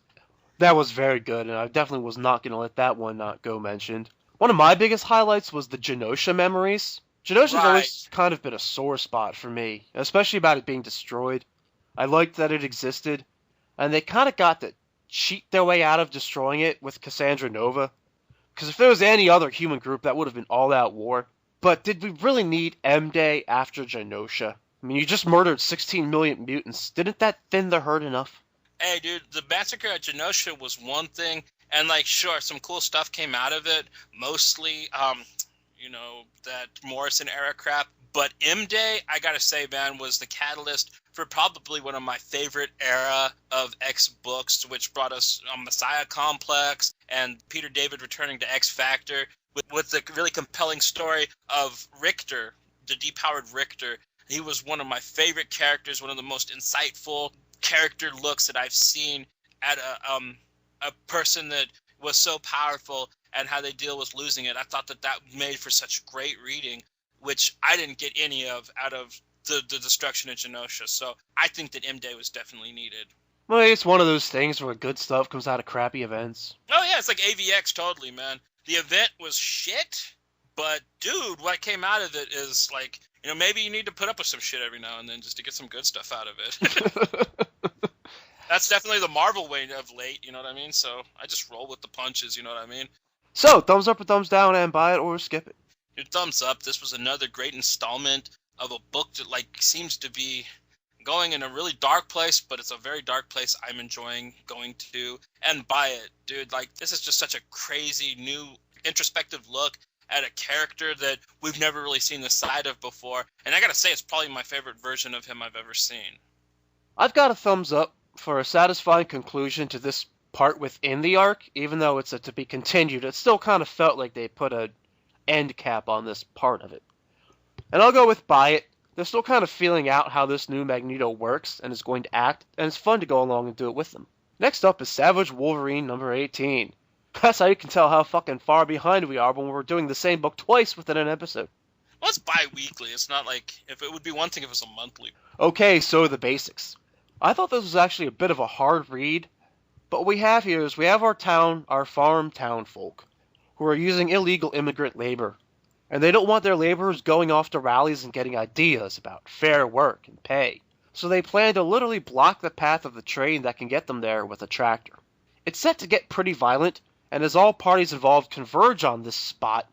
very good, and I definitely was not going to let that one not go mentioned. One of my biggest highlights was the Genosha memories. Genosha's always kind of been a sore spot for me, especially about it being destroyed. I liked that it existed, and they kind of got to cheat their way out of destroying it with Cassandra Nova. Because if there was any other human group, that would have been all-out war. But did we really need M-Day after Genosha? I mean, you just murdered 16 million mutants. Didn't that thin the herd enough? Hey, dude, the massacre at Genosha was one thing, and, like, sure, some cool stuff came out of it. Mostly, you know, that Morrison-era crap. But M-Day, I gotta say, man, was the catalyst for probably one of my favorite era of X books, which brought us Messiah Complex and Peter David returning to X Factor with the really compelling story of Richter, the depowered Richter. He was one of my favorite characters, one of the most insightful character looks that I've seen at a person that was so powerful and how they deal with losing it. I thought that made for such great reading, which I didn't get any of out of the destruction of Genosha. So I think that M-Day was definitely needed. Well, it's one of those things where good stuff comes out of crappy events. Oh, yeah, it's like AVX, totally, man. The event was shit, but, dude, what came out of it is, like, you know, maybe you need to put up with some shit every now and then just to get some good stuff out of it. That's definitely the Marvel way of late, you know what I mean? So I just roll with the punches, you know what I mean? So, thumbs up or thumbs down, and buy it or skip it. Your thumbs up. This was another great installment of a book that, like, seems to be going in a really dark place, but it's a very dark place I'm enjoying going to. And buy it, dude. Like, this is just such a crazy, new, introspective look at a character that we've never really seen the side of before. And I gotta say, it's probably my favorite version of him I've ever seen. I've got a thumbs up for a satisfying conclusion to this part within the arc. Even though it's a to be continued, it still kind of felt like they put a end cap on this part of it. And I'll go with buy it. They're still kind of feeling out how this new Magneto works and is going to act, and it's fun to go along and do it with them. Next up is Savage Wolverine number 18. That's how you can tell how fucking far behind we are when we're doing the same book twice within an episode. Well, it's bi-weekly. It's not like, if it would be one thing if it was a monthly. Okay, so the basics. I thought this was actually a bit of a hard read, but what we have here is we have our farm town folk, who are using illegal immigrant labor. And they don't want their laborers going off to rallies and getting ideas about fair work and pay. So they plan to literally block the path of the train that can get them there with a tractor. It's set to get pretty violent, and as all parties involved converge on this spot,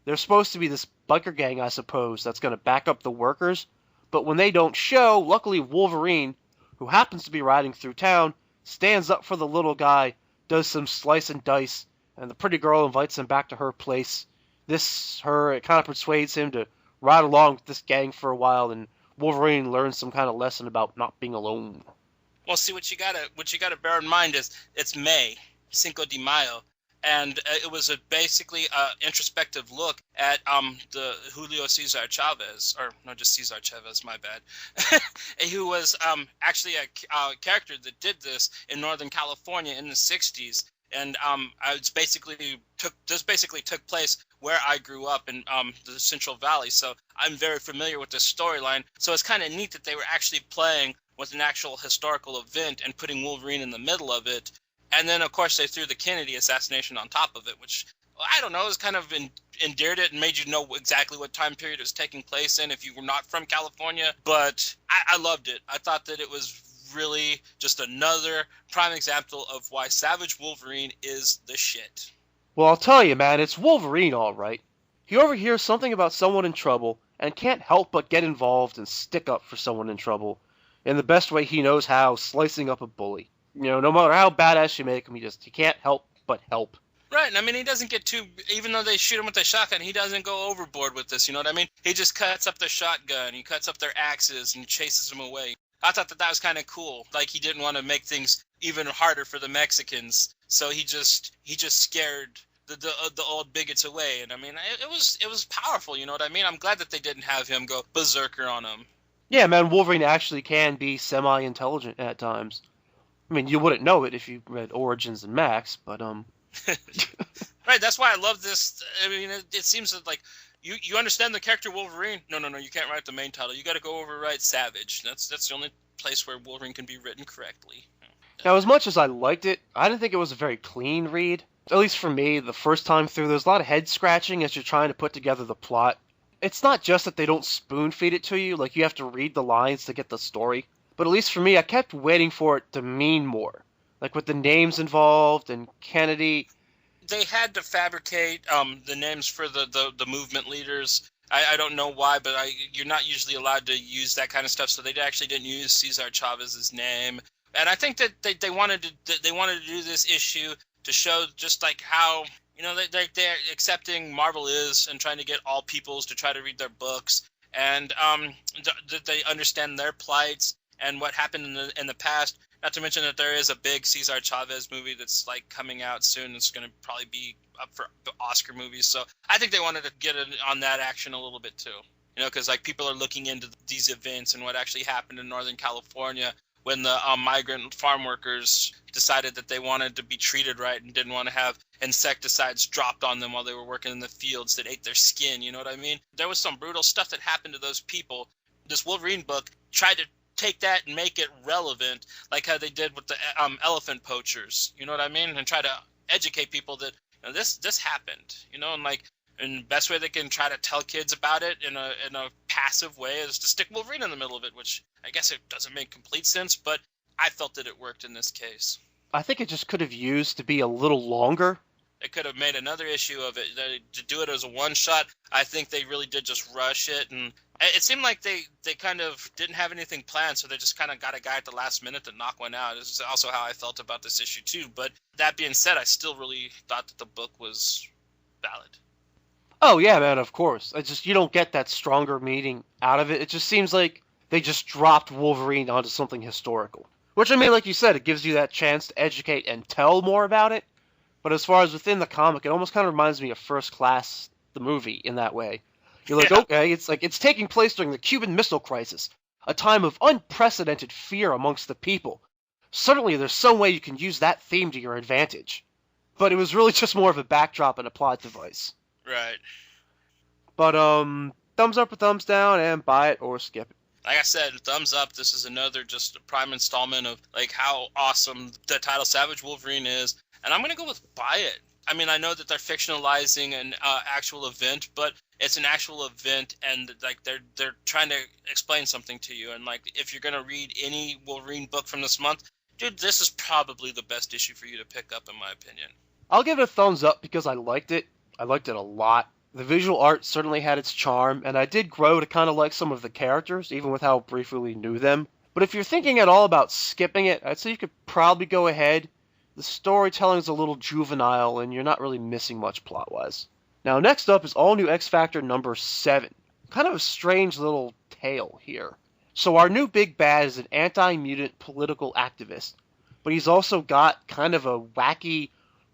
there's supposed to be this biker gang, I suppose, that's going to back up the workers. But when they don't show, luckily Wolverine, who happens to be riding through town, stands up for the little guy, does some slice and dice, and the pretty girl invites him back to her place. It kind of persuades him to ride along with this gang for a while, and Wolverine learns some kind of lesson about not being alone. Well, see, what you gotta bear in mind is it's May, Cinco de Mayo, and it was basically a introspective look at the Julio Cesar Chavez, or no, just Cesar Chavez, my bad, who was actually a character that did this in Northern California in the '60s, and it's basically took place where I grew up in the Central Valley, so I'm very familiar with this storyline. So it's kind of neat that they were actually playing with an actual historical event and putting Wolverine in the middle of it. And then, of course, they threw the Kennedy assassination on top of it, which, I don't know, is kind of endeared it and made you know exactly what time period it was taking place in if you were not from California. But I loved it. I thought that it was really just another prime example of why Savage Wolverine is the shit. Well, I'll tell you, man, it's Wolverine, all right. He overhears something about someone in trouble and can't help but get involved and stick up for someone in trouble in the best way he knows how, slicing up a bully. You know, no matter how badass you make him, he can't help but help. Right, and I mean, he doesn't get too, even though they shoot him with a shotgun, he doesn't go overboard with this, you know what I mean? He just cuts up their shotgun, he cuts up their axes, and chases them away. I thought that was kind of cool. Like, he didn't want to make things even harder for the Mexicans, so he just scared the old bigots away. And I mean, it was powerful, you know what I mean? I'm glad that they didn't have him go berserker on him. Yeah, man, Wolverine actually can be semi-intelligent at times. I mean, you wouldn't know it if you read Origins and Max, but Right, that's why I love this. I mean, it seems that, like, you understand the character Wolverine? No, you can't write the main title. You got to go overwrite Savage. That's the only place where Wolverine can be written correctly. Now, as much as I liked it, I didn't think it was a very clean read. At least for me, the first time through, there's a lot of head scratching as you're trying to put together the plot. It's not just that they don't spoon feed it to you, like you have to read the lines to get the story. But at least for me, I kept waiting for it to mean more. Like with the names involved and Kennedy. They had to fabricate the names for the movement leaders. I don't know why, but you're not usually allowed to use that kind of stuff. So they actually didn't use Cesar Chavez's name. And I think that they wanted to do this issue to show just like how, you know, they're accepting Marvel is and trying to get all peoples to try to read their books, and that they understand their plights and what happened in the past. Not to mention that there is a big Cesar Chavez movie that's like coming out soon. It's going to probably be up for Oscar movies. So I think they wanted to get on that action a little bit too. You know, because like people are looking into these events and what actually happened in Northern California when the migrant farm workers decided that they wanted to be treated right and didn't want to have insecticides dropped on them while they were working in the fields that ate their skin. You know what I mean? There was some brutal stuff that happened to those people. This Wolverine book tried to take that and make it relevant, like how they did with the elephant poachers. You know what I mean? And try to educate people that, you know, this happened. You know, and the best way they can try to tell kids about it in a passive way is to stick Wolverine in the middle of it, which I guess it doesn't make complete sense, but I felt that it worked in this case. I think it just could have used to be a little longer. They could have made another issue of it. To do it as a one-shot, I think they really did just rush it, and it seemed like they kind of didn't have anything planned, so they just kind of got a guy at the last minute to knock one out. This is also how I felt about this issue, too. But that being said, I still really thought that the book was valid. Oh, yeah, man, of course. It's just, you don't get that stronger meaning out of it. It just seems like they just dropped Wolverine onto something historical. Which, I mean, like you said, it gives you that chance to educate and tell more about it. But as far as within the comic, it almost kind of reminds me of First Class, the movie, in that way. You're like, okay, it's taking place during the Cuban Missile Crisis, a time of unprecedented fear amongst the people. Certainly there's some way you can use that theme to your advantage. But it was really just more of a backdrop and a plot device. Right. But, thumbs up or thumbs down, and buy it or skip it. Like I said, thumbs up. This is another just a prime installment of like how awesome the title Savage Wolverine is. And I'm going to go with buy it. I mean, I know that they're fictionalizing an actual event, but it's an actual event, and like they're trying to explain something to you. And like if you're going to read any Wolverine book from this month, dude, this is probably the best issue for you to pick up, in my opinion. I'll give it a thumbs up because I liked it. I liked it a lot. The visual art certainly had its charm, and I did grow to kind of like some of the characters, even with how briefly we knew them. But if you're thinking at all about skipping it, I'd say you could probably go ahead. The storytelling is a little juvenile, and you're not really missing much plot-wise. Now, next up is All New X-Factor number 7. Kind of a strange little tale here. So our new big bad is an anti-mutant political activist, but he's also got kind of a wacky,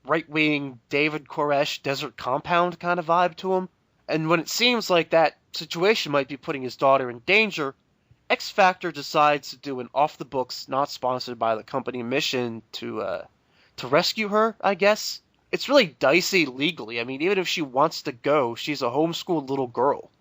right-wing David Koresh Desert Compound kind of vibe to him. And when it seems like that situation might be putting his daughter in danger, X Factor decides to do an off-the-books, not sponsored by the company mission to rescue her, I guess. It's really dicey legally. I mean, even if she wants to go, she's a homeschooled little girl.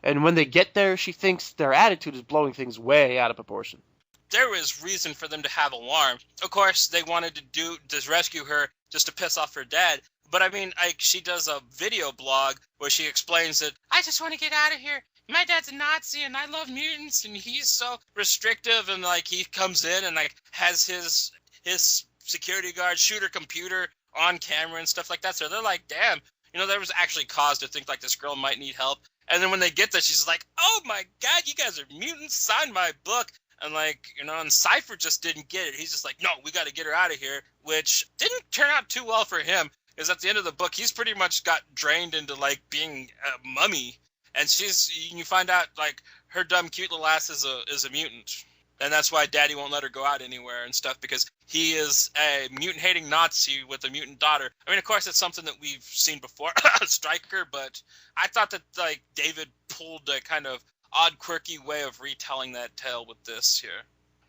And when they get there, she thinks their attitude is blowing things way out of proportion. There was reason for them to have alarm. Of course, they wanted to rescue her just to piss off her dad. But I mean, like, she does a video blog where she explains that, I just want to get out of here. My dad's a Nazi and I love mutants and he's so restrictive, and like he comes in and like has his security guard shoot her computer on camera and stuff like that. So they're like, damn, there was actually cause to think like this girl might need help. And then when they get there, she's like, oh my God, you guys are mutants, sign my book. And like, and Cypher just didn't get it. He's just like, no, we got to get her out of here, which didn't turn out too well for him. Because at the end of the book, he's pretty much got drained into like being a mummy. And you find out like her dumb cute little ass is a mutant. And that's why Daddy won't let her go out anywhere and stuff, because he is a mutant-hating Nazi with a mutant daughter. I mean, of course, it's something that we've seen before, Stryker, but I thought that, like, David pulled a kind of odd, quirky way of retelling that tale with this here.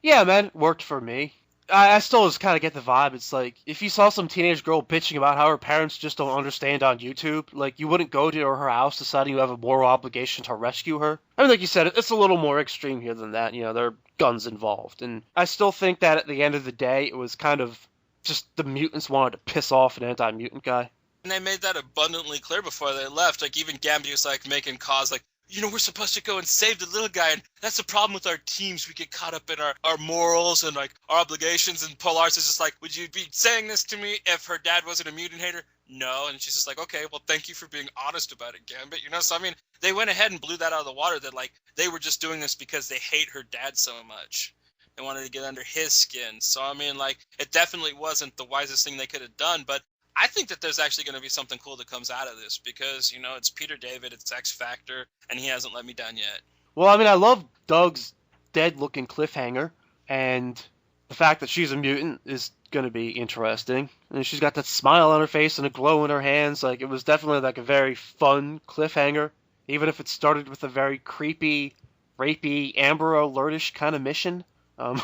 Yeah, man, it worked for me. I still just kind of get the vibe. It's like, if you saw some teenage girl bitching about how her parents just don't understand on YouTube, like, you wouldn't go to her house deciding you have a moral obligation to rescue her. I mean, like you said, it's a little more extreme here than that. There are guns involved. And I still think that at the end of the day, it was kind of just the mutants wanted to piss off an anti-mutant guy. And they made that abundantly clear before they left. Like, even Gambit was, like, making calls, like, we're supposed to go and save the little guy, and that's the problem with our teams. We get caught up in our morals and, like, our obligations, and Polaris is just like, would you be saying this to me if her dad wasn't a mutant hater? No. And she's just like, okay, well, thank you for being honest about it, Gambit. So, I mean, they went ahead and blew that out of the water that, like, they were just doing this because they hate her dad so much. They wanted to get under his skin. So, I mean, like, it definitely wasn't the wisest thing they could have done, but I think that there's actually going to be something cool that comes out of this because, it's Peter David, it's X Factor, and he hasn't let me down yet. Well, I mean, I love Doug's dead-looking cliffhanger, and the fact that she's a mutant is going to be interesting. And she's got that smile on her face and a glow in her hands. Like, it was definitely, like, a very fun cliffhanger, even if it started with a very creepy, rapey, Amber Alert-ish kind of mission,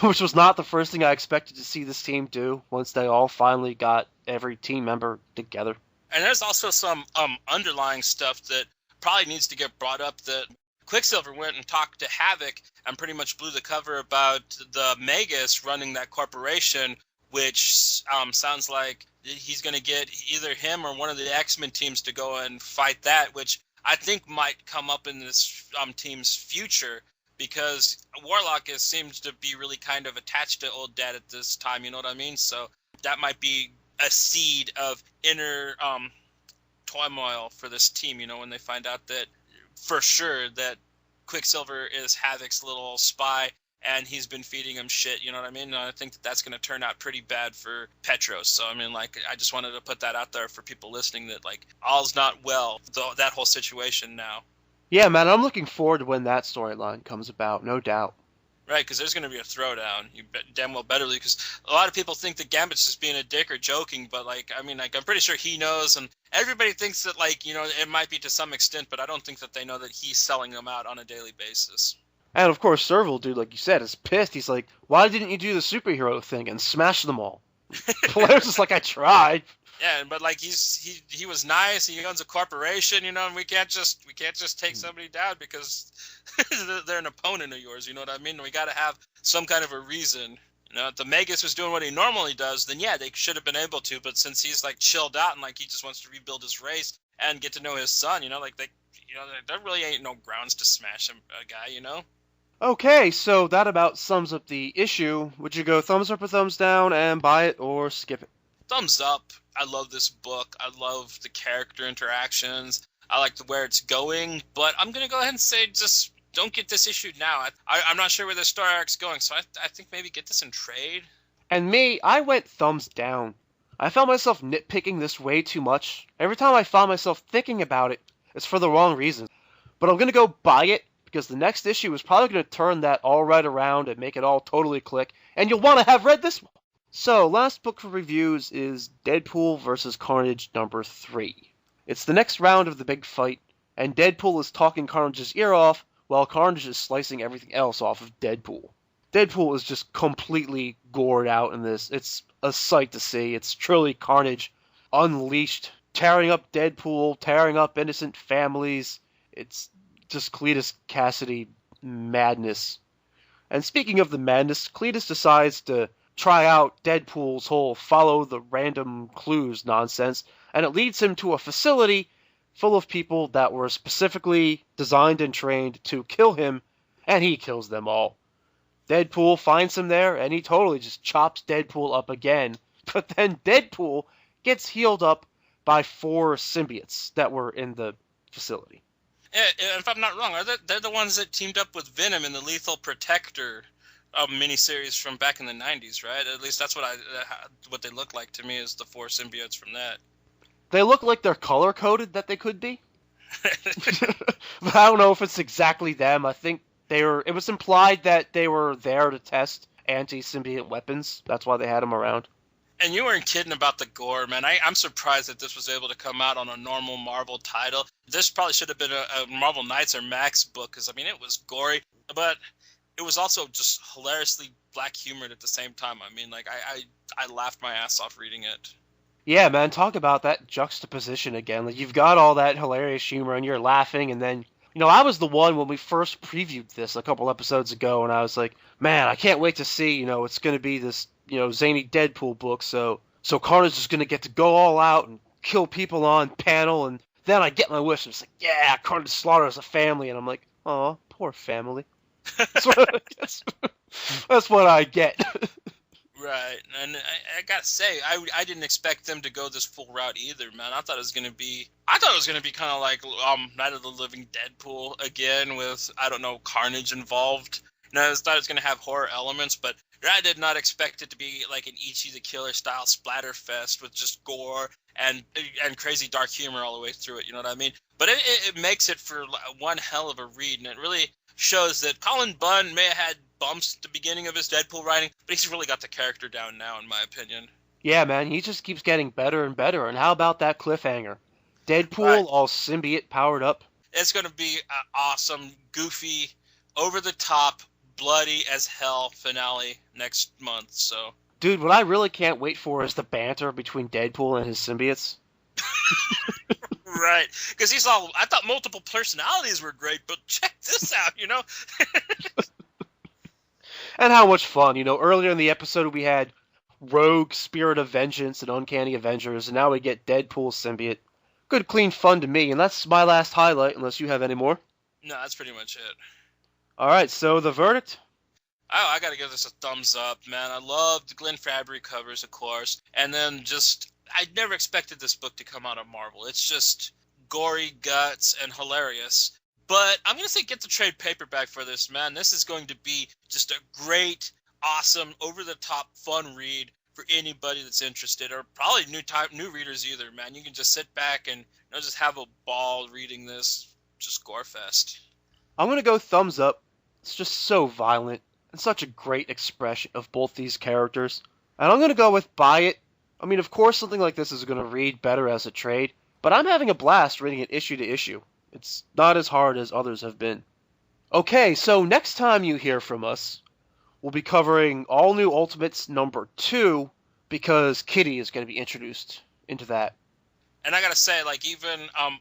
which was not the first thing I expected to see this team do once they all finally got every team member together. And there's also some underlying stuff that probably needs to get brought up, that Quicksilver went and talked to Havoc and pretty much blew the cover about the Magus running that corporation, which sounds like he's going to get either him or one of the X-Men teams to go and fight that, which I think might come up in this team's future, because Warlock seems to be really kind of attached to old dad at this time, you know what I mean? So that might be a seed of inner turmoil for this team, when they find out that for sure that Quicksilver is Havoc's little spy and he's been feeding him shit, you know what I mean? And I think that that's going to turn out pretty bad for Petros. So, I mean, like, I just wanted to put that out there for people listening that, like, all's not well, that whole situation now. Yeah, man, I'm looking forward to when that storyline comes about, no doubt. Right, because there's going to be a throwdown. You damn well better, because a lot of people think that Gambit's just being a dick or joking, but, like, I mean, like, I'm pretty sure he knows, and everybody thinks that, like, it might be to some extent, but I don't think that they know that he's selling them out on a daily basis. And, of course, Serval, dude, like you said, is pissed. He's like, why didn't you do the superhero thing and smash them all? Polaris is like, I tried. Yeah, but like he was nice. He owns a corporation, and we can't just take somebody down because they're an opponent of yours. You know what I mean? We got to have some kind of a reason. If the Magus was doing what he normally does, then yeah, they should have been able to. But since he's like chilled out and like he just wants to rebuild his race and get to know his son, there really ain't no grounds to smash him, a guy, Okay, so that about sums up the issue. Would you go thumbs up or thumbs down and buy it or skip it? Thumbs up. I love this book. I love the character interactions. I like where it's going, but I'm going to go ahead and say just don't get this issued now. I'm not sure where the story arc's going, so I think maybe get this in trade. And me, I went thumbs down. I found myself nitpicking this way too much. Every time I found myself thinking about it, it's for the wrong reasons. But I'm going to go buy it because the next issue is probably going to turn that all right around and make it all totally click, and you'll want to have read this one. So, last book for reviews is Deadpool vs. Carnage number 3. It's the next round of the big fight, and Deadpool is talking Carnage's ear off, while Carnage is slicing everything else off of Deadpool. Deadpool is just completely gored out in this. It's a sight to see. It's truly Carnage unleashed, tearing up Deadpool, tearing up innocent families. It's just Cletus Cassidy madness. And speaking of the madness, Cletus decides to try out Deadpool's whole follow the random clues nonsense, and it leads him to a facility full of people that were specifically designed and trained to kill him, and he kills them all. Deadpool finds him there, and he totally just chops Deadpool up again. But then Deadpool gets healed up by 4 symbiotes that were in the facility. Yeah, if I'm not wrong, they're the ones that teamed up with Venom in the Lethal Protector miniseries from back in the 90s, right? At least that's what they look like to me, is the 4 symbiotes from that. They look like they're color-coded that they could be. But I don't know if it's exactly them. I think it was implied that they were there to test anti-symbiote weapons. That's why they had them around. And you weren't kidding about the gore, man. I'm surprised that this was able to come out on a normal Marvel title. This probably should have been a Marvel Knights or Max book, because, I mean, it was gory, but it was also just hilariously black humored at the same time. I mean, like, I laughed my ass off reading it. Yeah, man, talk about that juxtaposition again. Like, you've got all that hilarious humor, and you're laughing, and then, you know, I was the one when we first previewed this a couple episodes ago, and I was like, man, I can't wait to see, you know, it's going to be this, you know, zany Deadpool book, so Carnage is going to get to go all out and kill people on panel, and then I get my wish, and it's like, yeah, Carnage slaughters a family, and I'm like, oh, poor family. That's what I get. Right, and I gotta say, I didn't expect them to go this full route either, man. I thought it was gonna be kind of like Night of the Living Deadpool again, with, I don't know, Carnage involved. And I thought it was gonna have horror elements, but I did not expect it to be like an Ichi the Killer style splatterfest with just gore and crazy dark humor all the way through it. You know what I mean? But it makes it for one hell of a read, and it really shows that Colin Bunn may have had bumps at the beginning of his Deadpool writing, but he's really got the character down now, in my opinion. Yeah, man, he just keeps getting better and better. And how about that cliffhanger? Deadpool, Right. all symbiote powered up. It's going to be an awesome, goofy, over-the-top, bloody as hell finale next month, so... Dude, what I really can't wait for is the banter between Deadpool and his symbiotes. Right, because he's all, I thought multiple personalities were great, but check this out, you know? And how much fun, you know, earlier in the episode we had Rogue, Spirit of Vengeance, and Uncanny Avengers, and now we get Deadpool symbiote. Good, clean fun to me, and that's my last highlight, unless you have any more. No, that's pretty much it. Alright, so the verdict? Oh, I gotta give this a thumbs up, man. I loved Glenn Fabry covers, of course, and then just, I never expected this book to come out of Marvel. It's just gory guts and hilarious. But I'm going to say get the trade paperback for this, man. This is going to be just a great, awesome, over-the-top fun read for anybody that's interested, or probably new readers either, man. You can just sit back and just have a ball reading this, just gore fest. I'm going to go thumbs up. It's just so violent, and such a great expression of both these characters. And I'm going to go with buy it. I mean, of course something like this is going to read better as a trade, but I'm having a blast reading it issue to issue. It's not as hard as others have been. Okay, so next time you hear from us, we'll be covering All New Ultimates number 2, because Kitty is going to be introduced into that. And I gotta say, like, even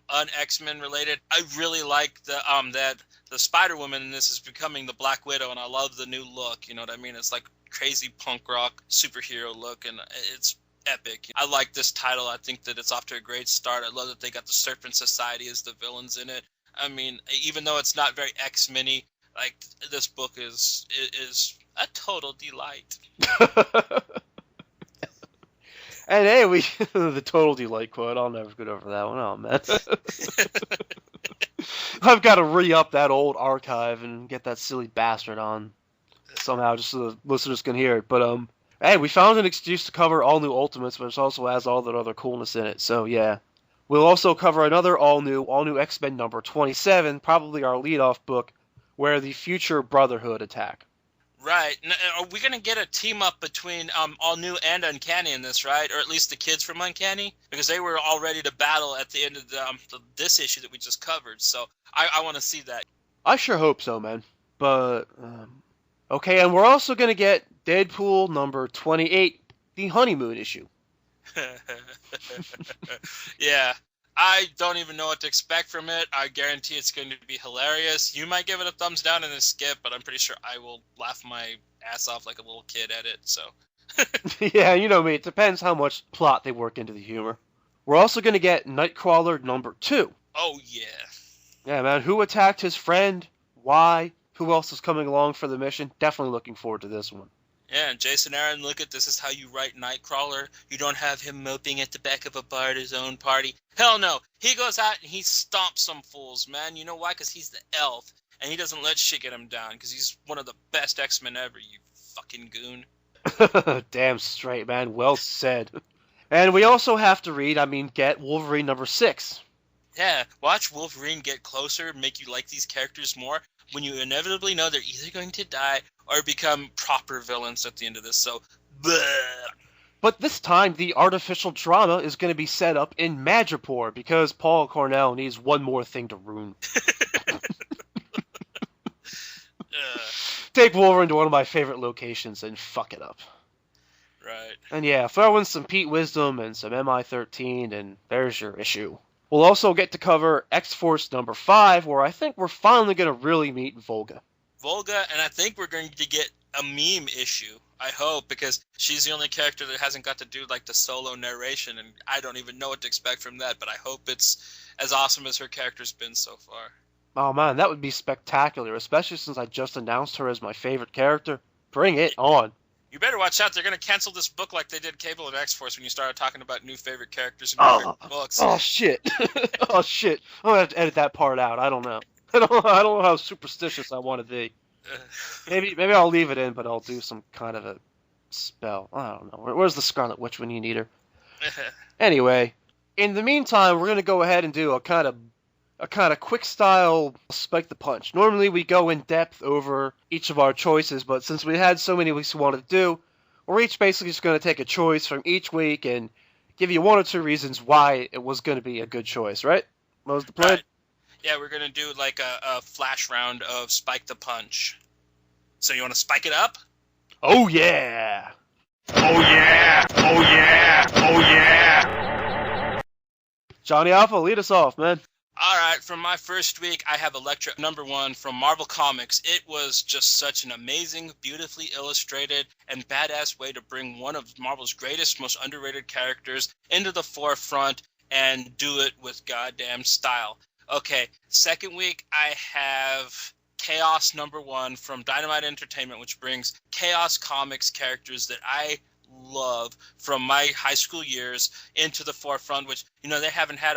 un-X-Men related, I really like that the Spider-Woman in this is becoming the Black Widow, and I love the new look, you know what I mean? It's like crazy punk rock superhero look, and it's epic. I like this title. I think that it's off to a great start. I love that they got the Serpent Society as the villains in it. I mean, even though it's not very X-Men-y, like, this book is a total delight. And hey, the total delight quote. I'll never get over that one. Oh, man. I've got to re-up that old archive and get that silly bastard on somehow, just so the listeners can hear it. But, hey, we found an excuse to cover All New Ultimates, but it also has all that other coolness in it. So, yeah. We'll also cover another all new X-Men number 27, probably our lead-off book, where the future Brotherhood attack. Right. Are we going to get a team up between All New and Uncanny in this, right? Or at least the kids from Uncanny? Because they were all ready to battle at the end of this issue that we just covered. So I want to see that. I sure hope so, man. But, okay, and we're also going to get Deadpool number 28, the honeymoon issue. Yeah. I don't even know what to expect from it. I guarantee it's going to be hilarious. You might give it a thumbs down and a skip, but I'm pretty sure I will laugh my ass off like a little kid at it, so. Yeah, you know me. It depends how much plot they work into the humor. We're also going to get Nightcrawler number 2. Oh, yeah. Yeah, man. Who attacked his friend? Why? Who else is coming along for the mission? Definitely looking forward to this one. Yeah, and Jason Aaron, look at this is how you write Nightcrawler. You don't have him moping at the back of a bar at his own party. Hell no. He goes out and he stomps some fools, man. You know why? Because he's the elf, and he doesn't let shit get him down, because he's one of the best X-Men ever, you fucking goon. Damn straight, man. Well said. And we also have to get Wolverine number 6. Yeah, watch Wolverine get closer, make you like these characters more, when you inevitably know they're either going to die or become proper villains at the end of this, so bleh. But this time, the artificial drama is going to be set up in Madripoor, because Paul Cornell needs one more thing to ruin. Take Wolverine to one of my favorite locations and fuck it up. Right. And yeah, throw in some Pete Wisdom and some MI-13, and there's your issue. We'll also get to cover X-Force number 5, where I think we're finally going to really meet Volga. Volga, and I think we're going to get a meme issue, I hope, because she's the only character that hasn't got to do like the solo narration, and I don't even know what to expect from that, but I hope it's as awesome as her character's been so far. Oh man, that would be spectacular, especially since I just announced her as my favorite character. Bring it on. You better watch out. They're going to cancel this book like they did Cable and X-Force when you started talking about new favorite characters and new favorite books. Oh, shit. Oh, shit. I'm going to have to edit that part out. I don't know. I don't know how superstitious I want to be. Maybe I'll leave it in, but I'll do some kind of a spell. I don't know. Where's the Scarlet Witch when you need her? Anyway, in the meantime, we're going to go ahead and do a kind of quick style spike the punch. Normally we go in depth over each of our choices, but since we had so many weeks we wanted to do, we're each basically just going to take a choice from each week and give you one or two reasons why it was going to be a good choice, right? What was the plan? Right. Yeah, we're going to do like a flash round of spike the punch. So you want to spike it up? Oh yeah! Oh yeah! Oh yeah! Oh yeah! Johnny Alpha, lead us off, man. All right, from my first week, I have Elektra number 1 from Marvel Comics. It was just such an amazing, beautifully illustrated, and badass way to bring one of Marvel's greatest, most underrated characters into the forefront and do it with goddamn style. Okay, second week, I have Chaos number 1 from Dynamite Entertainment, which brings Chaos Comics characters that I love from my high school years into the forefront, which, you know, they haven't had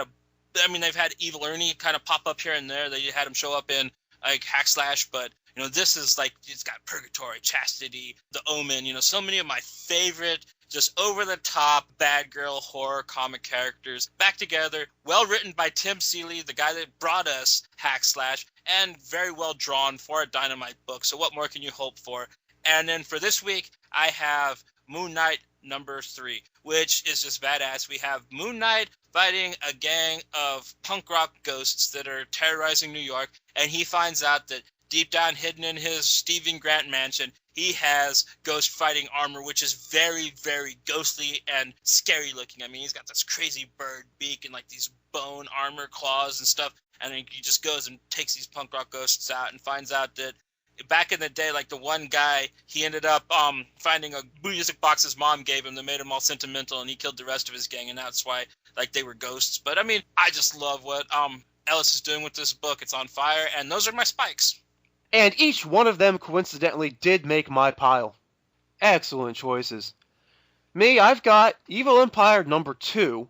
they've had Evil Ernie kind of pop up here and there. They had him show up in like Hack Slash, but you know, this is like, it's got Purgatory, Chastity, The Omen, you know, so many of my favorite, just over the top bad girl horror comic characters back together, well written by Tim Seeley, the guy that brought us Hack Slash, and very well drawn for a Dynamite book. So what more can you hope for? And then for this week, I have Moon Knight number 3, which is just badass. We have Moon Knight fighting a gang of punk rock ghosts that are terrorizing New York, and he finds out that deep down hidden in his Stephen Grant mansion, he has ghost fighting armor, which is very, very ghostly and scary looking. I mean, he's got this crazy bird beak and like these bone armor claws and stuff, and then he just goes and takes these punk rock ghosts out and finds out that back in the day, like the one guy, he ended up finding a music box his mom gave him that made him all sentimental, and he killed the rest of his gang, and that's why like they were ghosts. But I mean, I just love what Ellis is doing with this book. It's on fire, and those are my spikes. And each one of them coincidentally did make my pile. Excellent choices. Me, I've got Evil Empire number 2,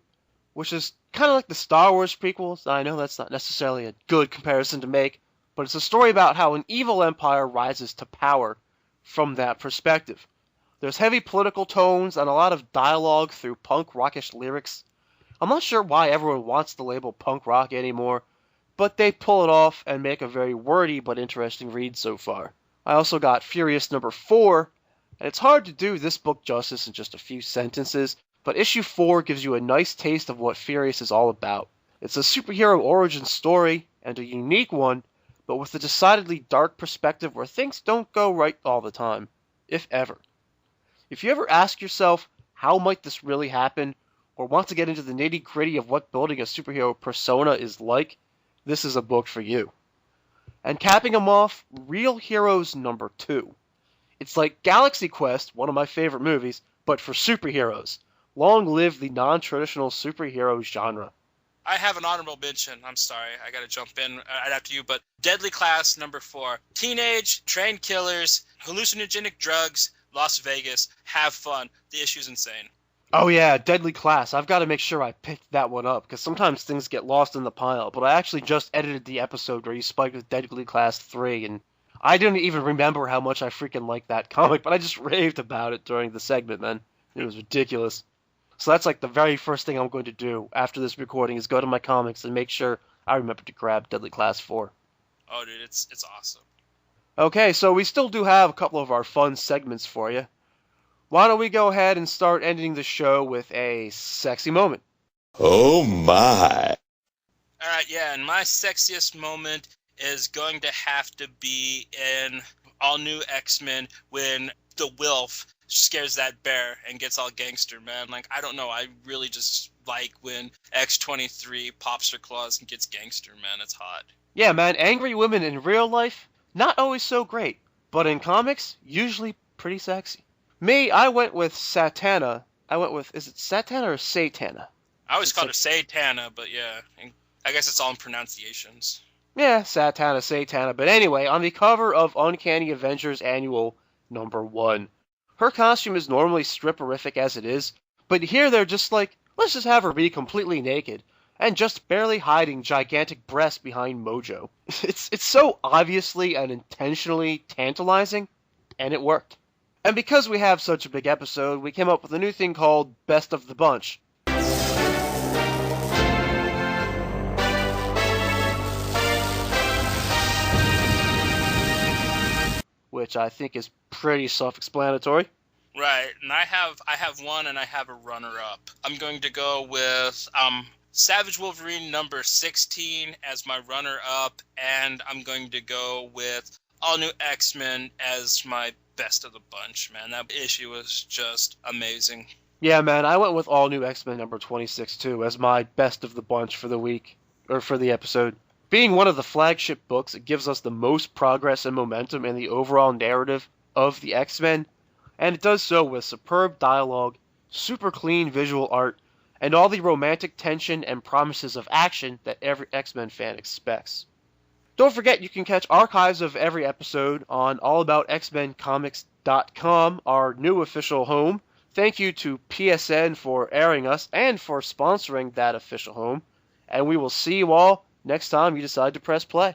which is kind of like the Star Wars prequels. I know that's not necessarily a good comparison to make, but it's a story about how an evil empire rises to power from that perspective. There's heavy political tones and a lot of dialogue through punk rockish lyrics. I'm not sure why everyone wants the label punk rock anymore, but they pull it off and make a very wordy but interesting read so far. I also got Furious number 4, and it's hard to do this book justice in just a few sentences, but issue 4 gives you a nice taste of what Furious is all about. It's a superhero origin story, and a unique one, but with a decidedly dark perspective where things don't go right all the time, if ever. If you ever ask yourself, how might this really happen, or want to get into the nitty-gritty of what building a superhero persona is like, this is a book for you. And capping them off, Real Heroes number 2. It's like Galaxy Quest, one of my favorite movies, but for superheroes. Long live the non-traditional superhero genre. I have an honorable mention. I'm sorry, I gotta jump in right after you, but Deadly Class number 4. Teenage, trained killers, hallucinogenic drugs, Las Vegas, have fun. The issue's insane. Oh yeah, Deadly Class. I've got to make sure I picked that one up, because sometimes things get lost in the pile, but I actually just edited the episode where you spiked with Deadly Class 3, and I didn't even remember how much I freaking liked that comic, but I just raved about it during the segment, man. It was ridiculous. So that's like the very first thing I'm going to do after this recording is go to my comics and make sure I remember to grab Deadly Class 4. Oh, dude, it's awesome. Okay, so we still do have a couple of our fun segments for you. Why don't we go ahead and start ending the show with a sexy moment? Oh my. Alright, yeah, and my sexiest moment is going to have to be in All New X-Men when the Wilf scares that bear and gets all gangster, man. Like, I don't know, I really just like when X-23 pops her claws and gets gangster, man. It's hot. Yeah, man, angry women in real life, not always so great, but in comics, usually pretty sexy. Me, I went with Satana. Is it Satana or Satana? I always called her Satana, but yeah, I guess it's all in pronunciations. Yeah, Satana. But anyway, on the cover of Uncanny Avengers Annual number 1, her costume is normally stripperific as it is, but here they're just like, let's just have her be completely naked, and just barely hiding gigantic breasts behind Mojo. It's so obviously and intentionally tantalizing, and it worked. And because we have such a big episode, we came up with a new thing called Best of the Bunch. Which I think is pretty self-explanatory. Right, and I have one and I have a runner-up. I'm going to go with Savage Wolverine number 16 as my runner-up, and I'm going to go with All New X-Men as my best of the bunch, man. That issue was just amazing. Yeah, man, I went with All New X-Men number 26 too as my best of the bunch for the week, or for the episode. Being one of the flagship books, it gives us the most progress and momentum in the overall narrative of the X-Men, and it does so with superb dialogue, super clean visual art, and all the romantic tension and promises of action that every X-Men fan expects. Don't forget you can catch archives of every episode on allaboutxmencomics.com, our new official home. Thank you to PSN for airing us and for sponsoring that official home, and we will see you all next time you decide to press play.